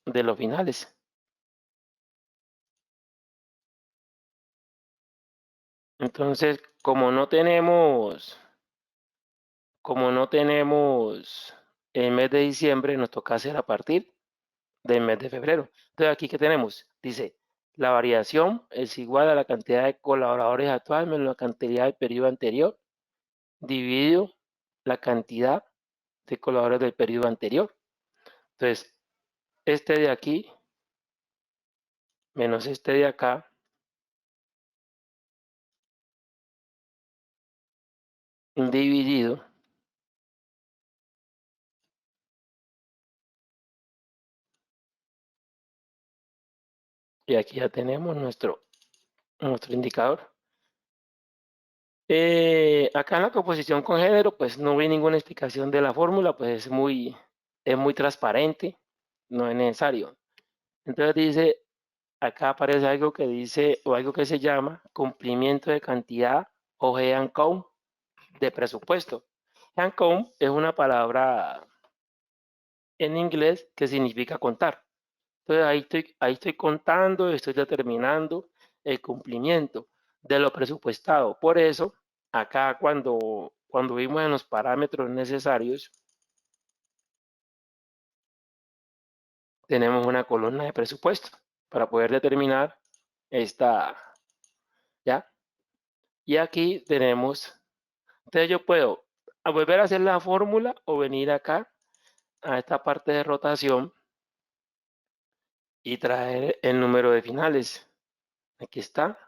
de los finales. Entonces, como no tenemos el mes de diciembre, nos toca hacer a partir del mes de febrero. Entonces, aquí que tenemos, dice, la variación es igual a la cantidad de colaboradores actuales menos la cantidad del periodo anterior, dividido la cantidad de colaboradores del periodo anterior. Entonces, este de aquí menos este de acá dividido, y aquí ya tenemos nuestro indicador. Acá en la composición con género, pues no vi ninguna explicación de la fórmula, pues es muy transparente, no es necesario. Entonces dice, acá aparece algo que dice, o algo que se llama cumplimiento de cantidad o G&COUNT de presupuesto. G&COUNT es una palabra en inglés que significa contar. Entonces ahí estoy contando, estoy determinando el cumplimiento de lo presupuestado. Por eso, acá cuando vimos en los parámetros necesarios, tenemos una columna de presupuesto para poder determinar esta, ¿ya? Y aquí tenemos, entonces yo puedo volver a hacer la fórmula o venir acá a esta parte de rotación y traer el número de finales. Aquí está.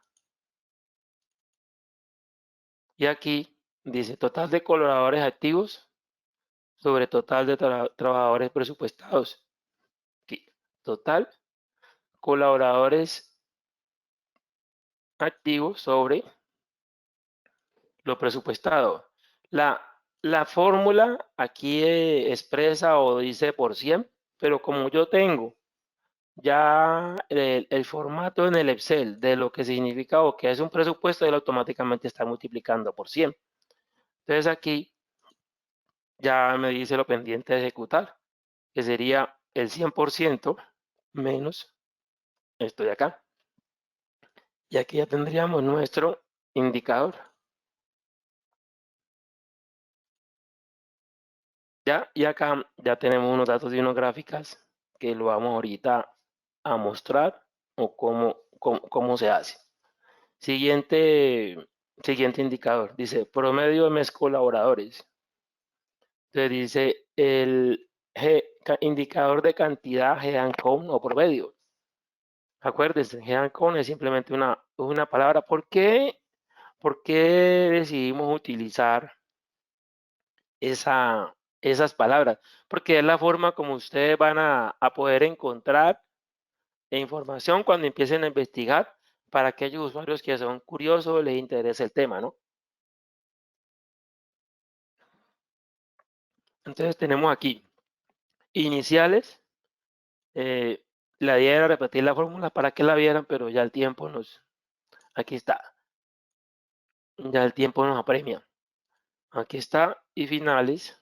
Y aquí dice total de colaboradores activos sobre total de trabajadores presupuestados. Aquí, total colaboradores activos sobre lo presupuestado. La fórmula aquí expresa o dice por 100, pero como yo tengo ya el formato en el Excel de lo que significa o que es un presupuesto, él automáticamente está multiplicando por 100. Entonces aquí ya me dice lo pendiente de ejecutar, que sería el 100% menos esto de acá. Y aquí ya tendríamos nuestro indicador. Ya, y acá ya tenemos unos datos y unas gráficas que lo vamos ahorita a mostrar o cómo se hace. Siguiente indicador, dice promedio de mes colaboradores. Entonces dice el indicador de cantidad Head-and-Count o promedio. Acuérdense, Head-and-Count es simplemente una palabra. ¿Por qué decidimos utilizar esas palabras? Porque es la forma como ustedes van a poder encontrar información cuando empiecen a investigar para aquellos usuarios que son curiosos, les interesa el tema, ¿no? Entonces tenemos aquí iniciales. La idea era repetir la fórmula para que la vieran, pero ya el tiempo aquí está, ya el tiempo nos apremia. Aquí está, y finales.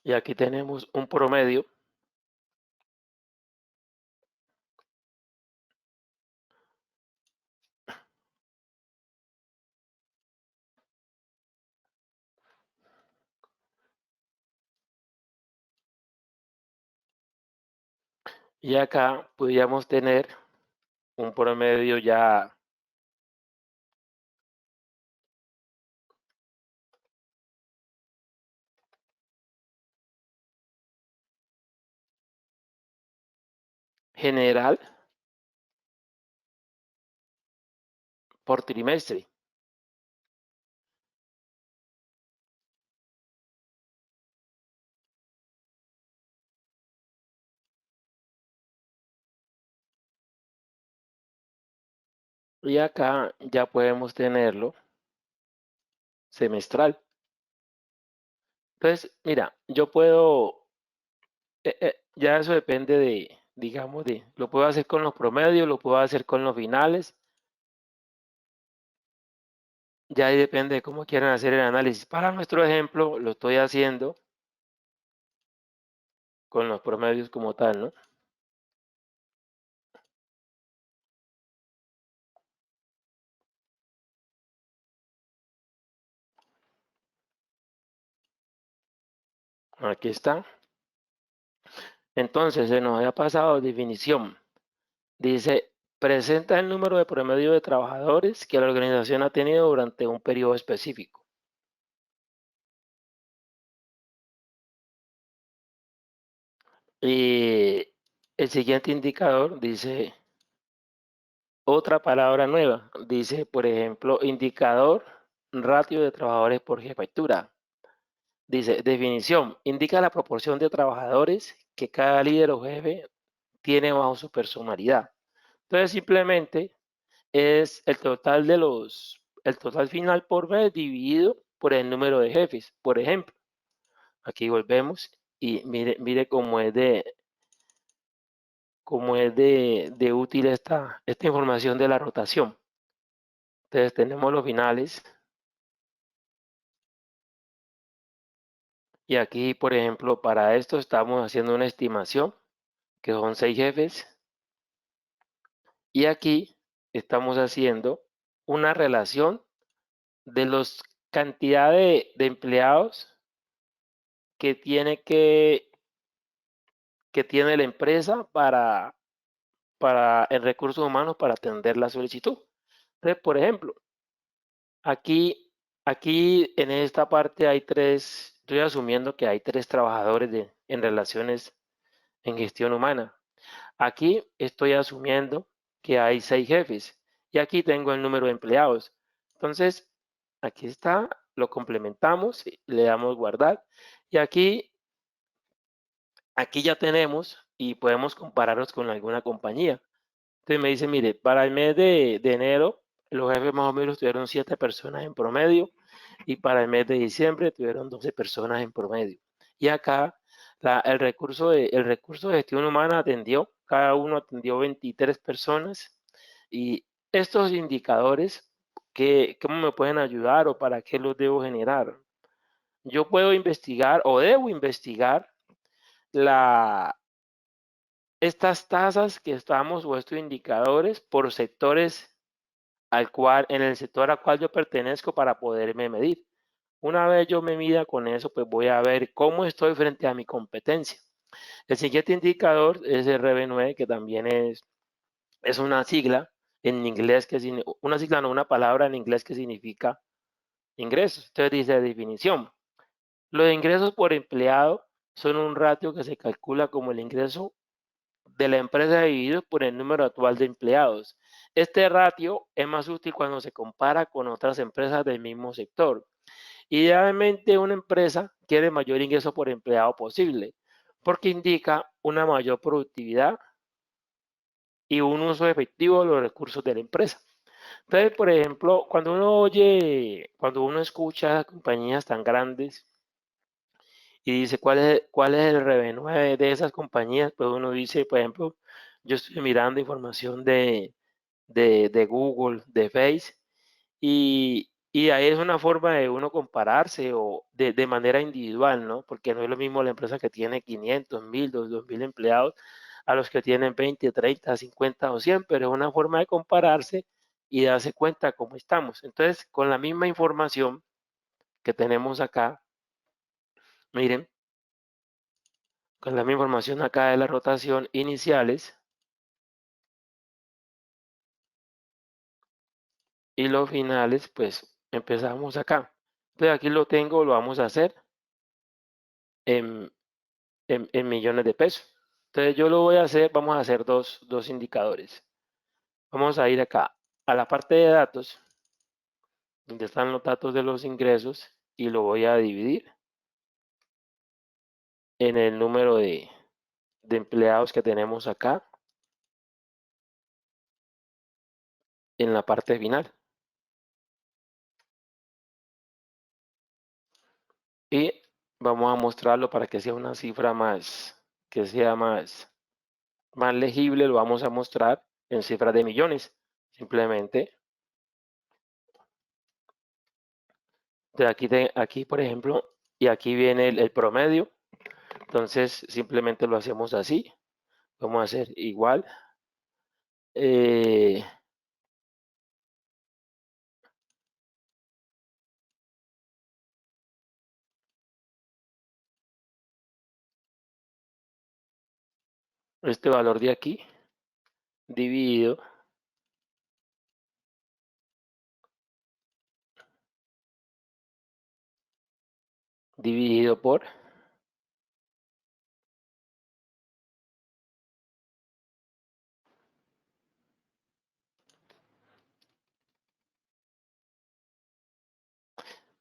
Y aquí tenemos un promedio. Y acá podríamos tener un promedio ya general por trimestre. Y acá ya podemos tenerlo semestral. Entonces, mira, yo puedo, ya eso depende digamos, lo puedo hacer con los promedios, lo puedo hacer con los finales. Ya ahí depende de cómo quieran hacer el análisis. Para nuestro ejemplo, lo estoy haciendo con los promedios como tal, ¿no? Aquí está. Entonces, se nos había pasado definición. Dice, presenta el número de promedio de trabajadores que la organización ha tenido durante un periodo específico. Y el siguiente indicador dice otra palabra nueva. Dice, por ejemplo, indicador ratio de trabajadores por jefatura. Dice, definición, indica la proporción de trabajadores que cada líder o jefe tiene bajo su personalidad. Entonces, simplemente es el total final por mes dividido por el número de jefes. Por ejemplo, aquí volvemos y mire cómo es de útil esta información de la rotación. Entonces, tenemos los finales. Y aquí, por ejemplo, para esto estamos haciendo una estimación, que son 6 jefes. Y aquí estamos haciendo una relación de los cantidad de empleados que tiene la empresa para en recursos humanos para atender la solicitud. Entonces, por ejemplo, aquí, aquí en esta parte hay estoy asumiendo que hay 3 trabajadores en relaciones en gestión humana. Aquí estoy asumiendo que hay 6 jefes y aquí tengo el número de empleados. Entonces, aquí está, lo complementamos, le damos guardar y aquí ya tenemos y podemos compararlos con alguna compañía. Entonces me dice, mire, para el mes de enero, los jefes más o menos tuvieron 7 personas en promedio y para el mes de diciembre tuvieron 12 personas en promedio. Y acá el recurso de gestión humana cada uno atendió 23 personas y estos indicadores ¿Cómo me pueden ayudar o para qué los debo generar? Yo puedo investigar o debo investigar la, estas tasas que estamos o estos indicadores por sectores en el sector al cual yo pertenezco para poderme medir. Una vez yo me mida con eso, pues voy a ver cómo estoy frente a mi competencia. El siguiente indicador es el RB9, que también es una sigla en inglés, una sigla, no, una palabra en inglés que significa ingresos. Entonces dice definición. Los ingresos por empleado son un ratio que se calcula como el ingreso de la empresa dividido por el número actual de empleados. Este ratio es más útil cuando se compara con otras empresas del mismo sector. Idealmente, una empresa quiere mayor ingreso por empleado posible, porque indica una mayor productividad y un uso efectivo de los recursos de la empresa. Entonces, por ejemplo, cuando uno escucha a compañías tan grandes y dice cuál es el revenue de esas compañías, pues uno dice, por ejemplo, yo estoy mirando información de Google, de Facebook, y ahí es una forma de uno compararse o de manera individual, ¿no? Porque no es lo mismo la empresa que tiene 500, 1000, 2000 empleados a los que tienen 20, 30, 50 o 100, pero es una forma de compararse y darse cuenta cómo estamos. Entonces, con la misma información que tenemos acá, miren, con la misma información acá de la rotación iniciales y los finales, pues empezamos acá. Entonces aquí lo tengo, lo vamos a hacer en, en millones de pesos. Entonces yo lo voy a hacer, vamos a hacer dos indicadores. Vamos a ir acá a la parte de datos, donde están los datos de los ingresos, y lo voy a dividir en el número de empleados que tenemos acá en la parte final. Y vamos a mostrarlo para que sea una cifra que sea más legible, lo vamos a mostrar en cifras de millones. Simplemente, de aquí, por ejemplo, y aquí viene el promedio. Entonces, simplemente lo hacemos así. Vamos a hacer igual. Eh, este valor de aquí dividido dividido por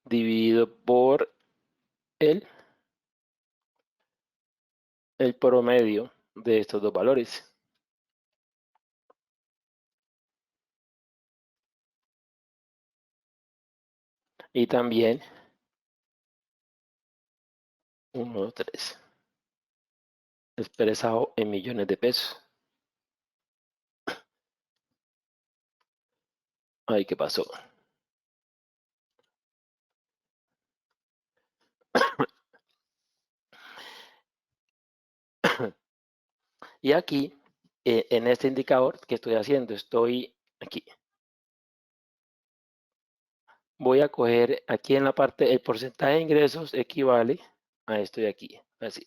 dividido por el, el promedio de estos dos valores. Y también 1, 2, 3, expresado en millones de pesos. Ay, ¿qué pasó? Y aquí, en este indicador que estoy haciendo, estoy aquí. Voy a coger aquí en la parte, el porcentaje de ingresos equivale a esto de aquí. Así.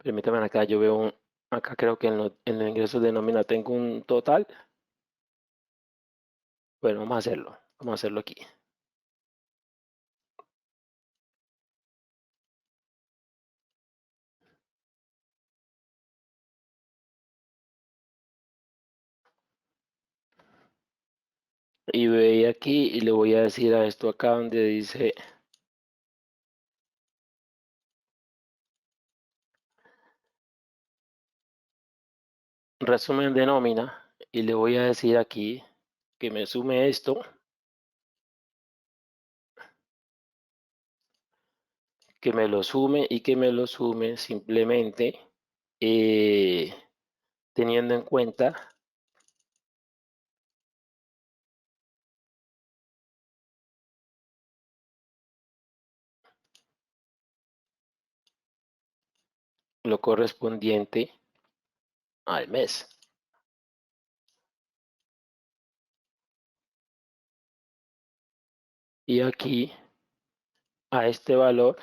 Permítame acá, yo veo acá creo que en los ingresos de nómina tengo un total. Bueno, vamos a hacerlo. Vamos a hacerlo aquí. Y voy aquí y le voy a decir a esto acá donde dice resumen de nómina, y le voy a decir aquí que me sume esto, que me lo sume y que me lo sume simplemente teniendo en cuenta lo correspondiente al mes. Y aquí a este valor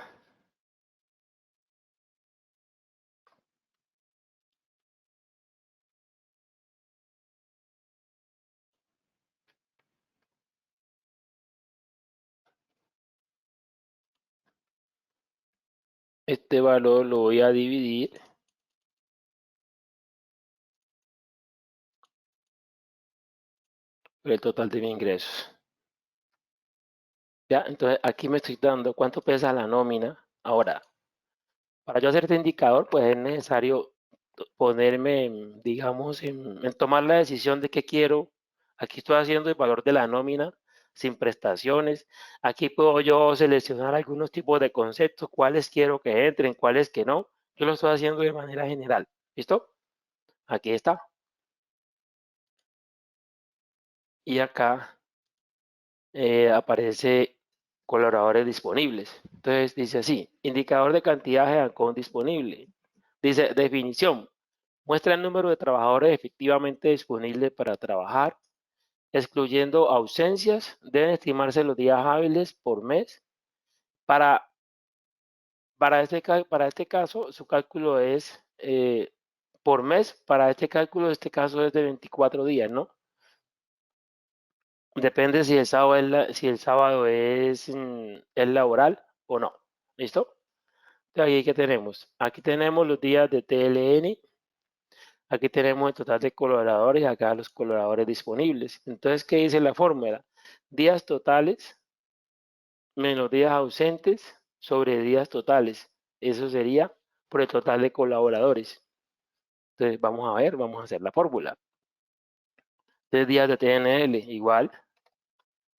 lo voy a dividir por el total de mis ingresos. Ya, entonces aquí me estoy dando cuánto pesa la nómina. Ahora, para yo hacer este indicador, pues es necesario ponerme, digamos, en tomar la decisión de qué quiero. Aquí estoy haciendo el valor de la nómina sin prestaciones. Aquí puedo yo seleccionar algunos tipos de conceptos, cuáles quiero que entren, cuáles que no. Yo lo estoy haciendo de manera general. ¿Listo? Aquí está. Y acá aparece colaboradores disponibles. Entonces dice así, indicador de cantidad de ANCON disponible. Dice definición, muestra el número de trabajadores efectivamente disponibles para trabajar, excluyendo ausencias, deben estimarse los días hábiles por mes. Para, para este caso, su cálculo es por mes, para este cálculo, este caso es de 24 días, ¿no? Depende si el sábado si el sábado es laboral o no. ¿Listo? Entonces, aquí ¿qué tenemos? Aquí tenemos los días de TLN, aquí tenemos el total de colaboradores, acá los colaboradores disponibles. Entonces, ¿qué dice la fórmula? Días totales menos días ausentes sobre días totales. Eso sería por el total de colaboradores. Entonces, vamos a ver, vamos a hacer la fórmula. 3 días de TNL igual,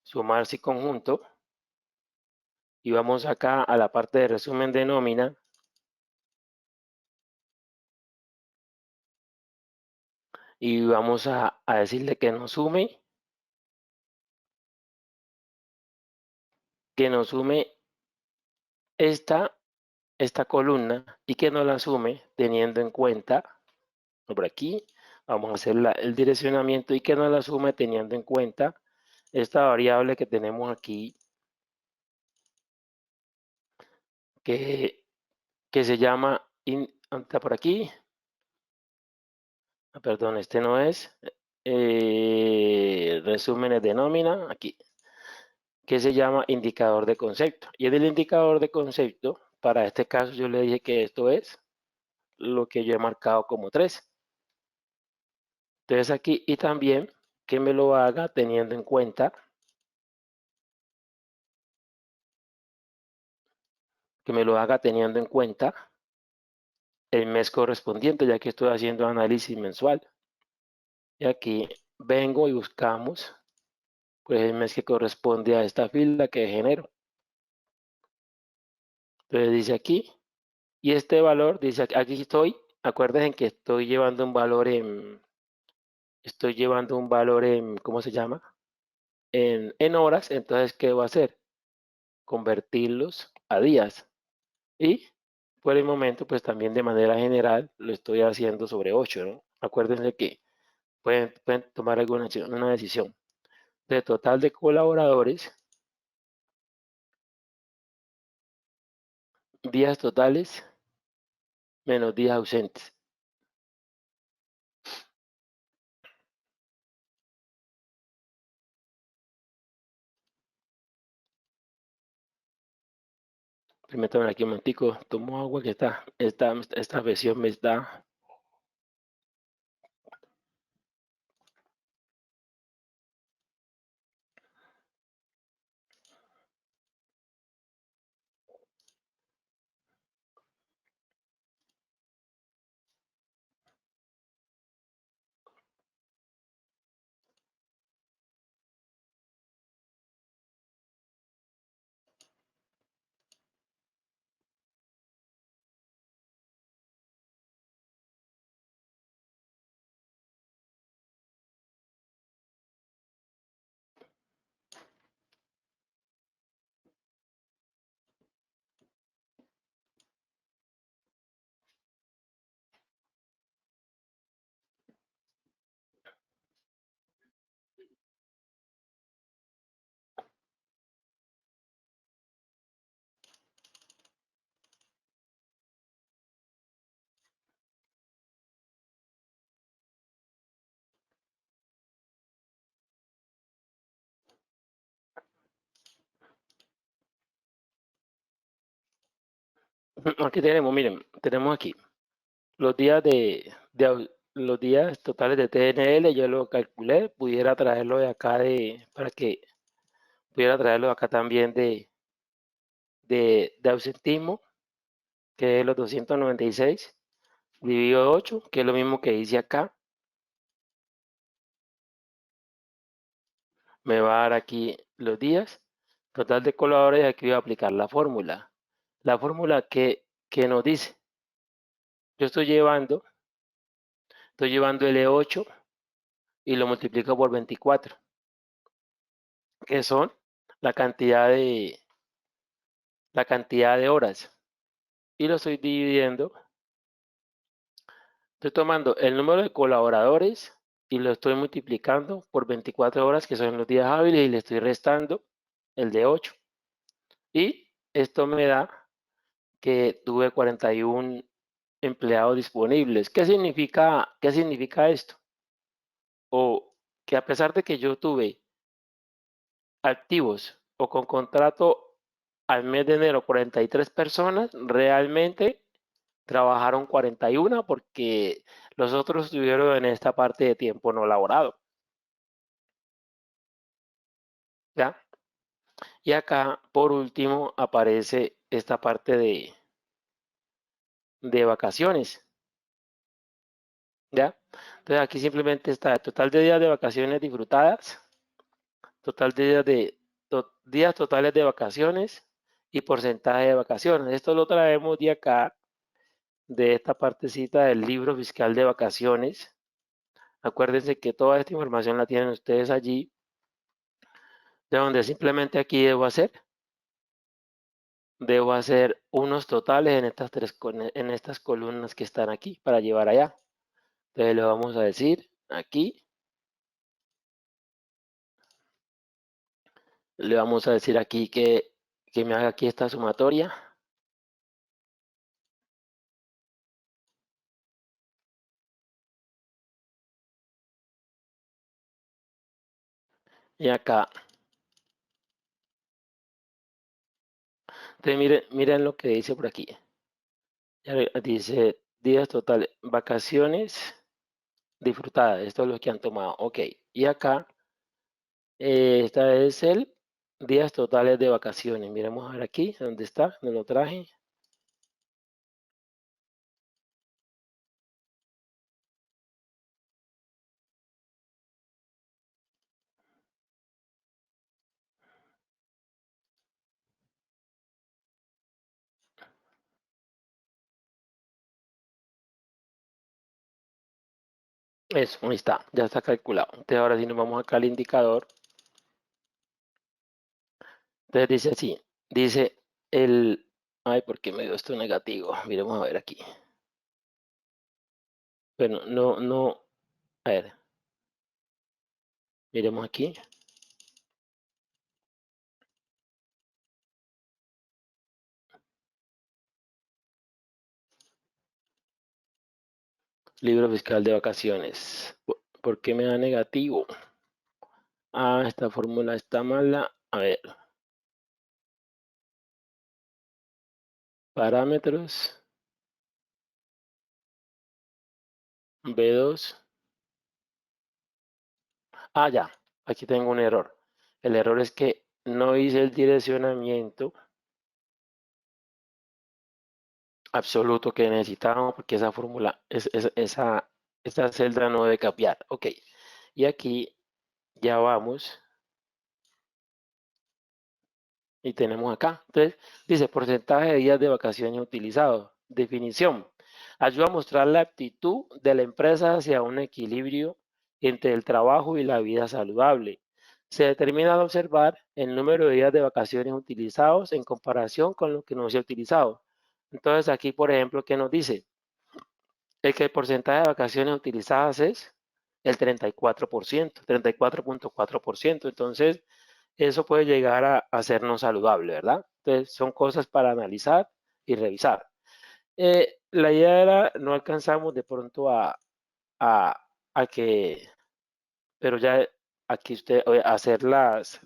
sumarse conjunto, y vamos acá a la parte de resumen de nómina y vamos a decirle que nos sume esta columna y que nos la sume teniendo en cuenta, por aquí, vamos a hacer el direccionamiento y que nos la sume teniendo en cuenta esta variable que tenemos aquí, que, que se llama, está por aquí, perdón, este no es, resúmenes de nómina, aquí, que se llama indicador de concepto. Y en el indicador de concepto, para este caso yo le dije que esto es lo que yo he marcado como 3. Entonces aquí, y también que me lo haga teniendo en cuenta, el mes correspondiente, ya que estoy haciendo análisis mensual. Y aquí vengo y buscamos pues el mes que corresponde a esta fila, que es enero. Entonces dice aquí, y este valor, dice aquí estoy, acuérdense que estoy llevando un valor en, ¿cómo se llama? En horas. Entonces, ¿qué voy a hacer? Convertirlos a días. Y por el momento, pues también de manera general lo estoy haciendo sobre 8, ¿no? Acuérdense que pueden tomar una decisión. De total de colaboradores, días totales menos días ausentes. Permítanme aquí un momentico, tomo agua que esta versión me está. Aquí tenemos, miren, tenemos aquí los días los días totales de TNL, yo lo calculé, pudiera traerlo de acá para que pudiera traerlo de acá también de ausentismo, que es los 296, dividido 8, que es lo mismo que hice acá. Me va a dar aquí los días, total de colaboradores, y aquí voy a aplicar la fórmula. La fórmula que nos dice, yo estoy llevando el E8 y lo multiplico por 24, que son la cantidad de, la cantidad de horas. Y lo estoy dividiendo, estoy tomando el número de colaboradores y lo estoy multiplicando por 24 horas, que son los días hábiles, y le estoy restando el de 8. Y esto me da que tuve 41 empleados disponibles. Qué significa esto? O que a pesar de que yo tuve activos o con contrato al mes de enero 43 personas, realmente trabajaron 41 porque los otros estuvieron en esta parte de tiempo no laborado. ¿Ya? Y acá, por último, aparece esta parte de vacaciones. ¿Ya? Entonces aquí simplemente está el total de días de vacaciones disfrutadas, total de días totales de vacaciones y porcentaje de vacaciones. Esto lo traemos de acá, de esta partecita del libro fiscal de vacaciones. Acuérdense que toda esta información la tienen ustedes allí, de donde simplemente aquí debo hacer unos totales en estas columnas que están aquí para llevar allá. Entonces le vamos a decir aquí, le vamos a decir aquí que me haga aquí esta sumatoria. Y acá, entonces miren lo que dice por aquí. Dice días totales, vacaciones disfrutadas. Esto es lo que han tomado. Ok. Y acá, esta es el días totales de vacaciones. Miremos a ver aquí, ¿dónde está? ¿Me lo traje? Eso, ahí está, ya está calculado. Entonces ahora sí nos vamos acá al indicador. Entonces dice así, dice ay, ¿por qué me dio esto negativo? Miremos a ver aquí. Bueno, no, a ver, miremos aquí. Libro fiscal de vacaciones. ¿Por qué me da negativo? Ah, esta fórmula está mala. A ver, parámetros, B2. Ah, ya, aquí tengo un error. El error es que no hice el direccionamiento absoluto que necesitábamos porque esa fórmula, esa celda no debe cambiar. Ok, y aquí ya vamos y tenemos acá. Entonces, dice porcentaje de días de vacaciones utilizados. Definición. Ayuda a mostrar la actitud de la empresa hacia un equilibrio entre el trabajo y la vida saludable. Se determina al observar el número de días de vacaciones utilizados en comparación con lo que no se ha utilizado. Entonces, aquí, por ejemplo, ¿qué nos dice? Es que el porcentaje de vacaciones utilizadas es el 34%, 34.4%. Entonces, eso puede llegar a hacernos saludable, ¿verdad? Entonces, son cosas para analizar y revisar. La idea era, no alcanzamos de pronto a, a que, pero ya aquí usted, hacer las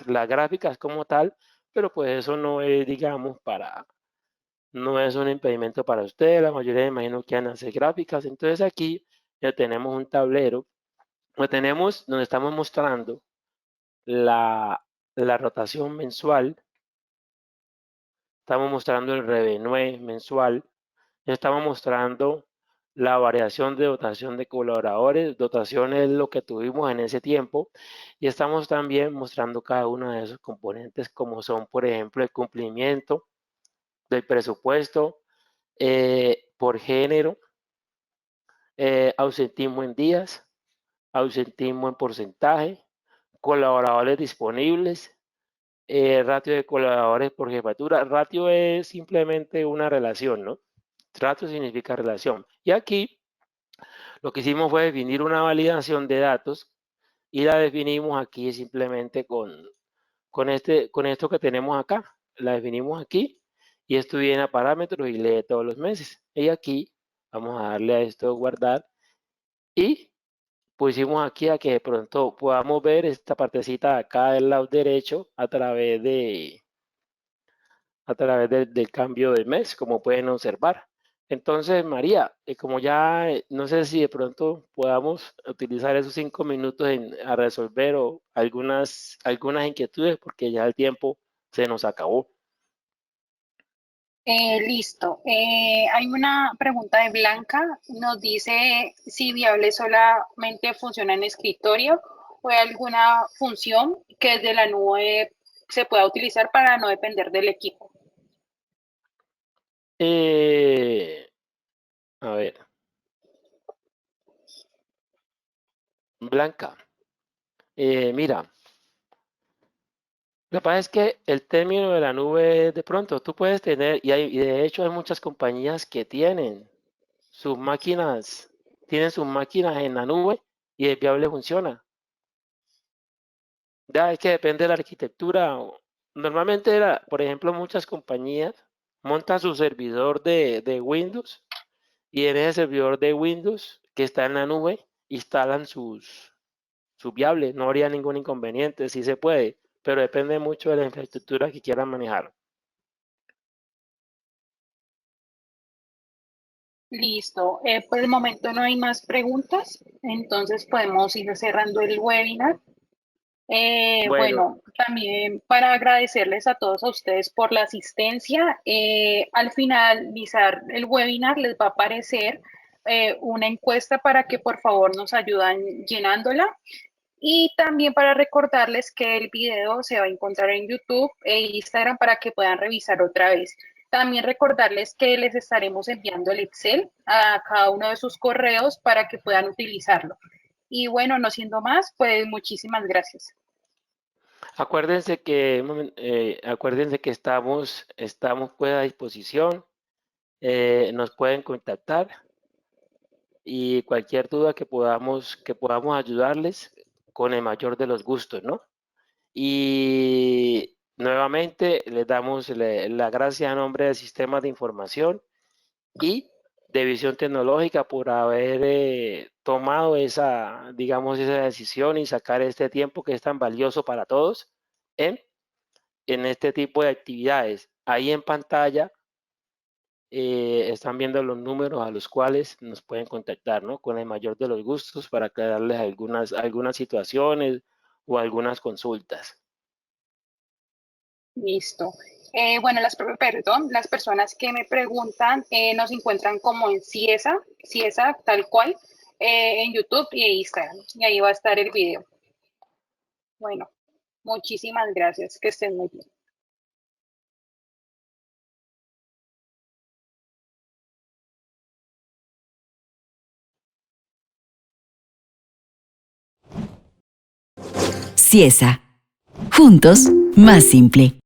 gráficas como tal, pero pues eso no es, digamos, no es un impedimento para ustedes. La mayoría me imagino que van a hacer gráficas. Entonces aquí ya tenemos un tablero, donde estamos mostrando la rotación mensual, estamos mostrando el revenue mensual, estamos mostrando la variación de dotación de colaboradores. Dotación es lo que tuvimos en ese tiempo, y estamos también mostrando cada uno de esos componentes, como son, por ejemplo, el cumplimiento del presupuesto por género, ausentismo en días, ausentismo en porcentaje, colaboradores disponibles, ratio de colaboradores por jefatura. Ratio es simplemente una relación, ¿no? Ratio significa relación. Y aquí lo que hicimos fue definir una validación de datos, y la definimos aquí simplemente con esto que tenemos acá. La definimos aquí, y esto viene a parámetros y lee todos los meses. Y aquí vamos a darle a esto guardar, y pusimos aquí a que de pronto podamos ver esta partecita de acá del lado derecho del cambio del mes, como pueden observar. Entonces, María, como ya no sé si de pronto podamos utilizar esos 5 minutos a resolver algunas inquietudes, porque ya el tiempo se nos acabó. Listo. Hay una pregunta de Blanca. Nos dice si Viable solamente funciona en escritorio o hay alguna función que desde la nube se pueda utilizar para no depender del equipo. A ver, Blanca, mira, lo que pasa es que el término de la nube, de pronto tú puedes tener, y de hecho hay muchas compañías que sus máquinas, tienen sus máquinas en la nube, y el Viable funciona. Ya es que depende de la arquitectura. Normalmente, por ejemplo, muchas compañías montan su servidor de Windows, y en ese servidor de Windows que está en la nube instalan su Viable. No habría ningún inconveniente, sí se puede, pero depende mucho de la infraestructura que quieran manejar. Listo. Por el momento no hay más preguntas, entonces podemos ir cerrando el webinar. Bueno, Bueno, también para agradecerles a todos a ustedes por la asistencia. Al finalizar el webinar les va a aparecer una encuesta para que por favor nos ayuden llenándola. Y también para recordarles que el video se va a encontrar en YouTube e Instagram para que puedan revisar otra vez. También recordarles que les estaremos enviando el Excel a cada uno de sus correos para que puedan utilizarlo. Y bueno, no siendo más, pues muchísimas gracias. acuérdense que estamos pues a disposición. Nos pueden contactar, y cualquier duda que podamos ayudarles, con el mayor de los gustos, ¿no? Y nuevamente les damos la gracia a nombre del Sistema de Información y de Visión Tecnológica por haber tomado digamos, esa decisión, y sacar este tiempo que es tan valioso para todos en, en este tipo de actividades. Ahí en pantalla están viendo los números a los cuales nos pueden contactar, ¿no? Con el mayor de los gustos, para aclararles algunas situaciones o algunas consultas. Listo. Bueno, las personas que me preguntan nos encuentran como en Ciesa tal cual, en YouTube y Instagram. Y ahí va a estar el video. Bueno, muchísimas gracias. Que estén muy bien. Ciesa. Juntos, más simple.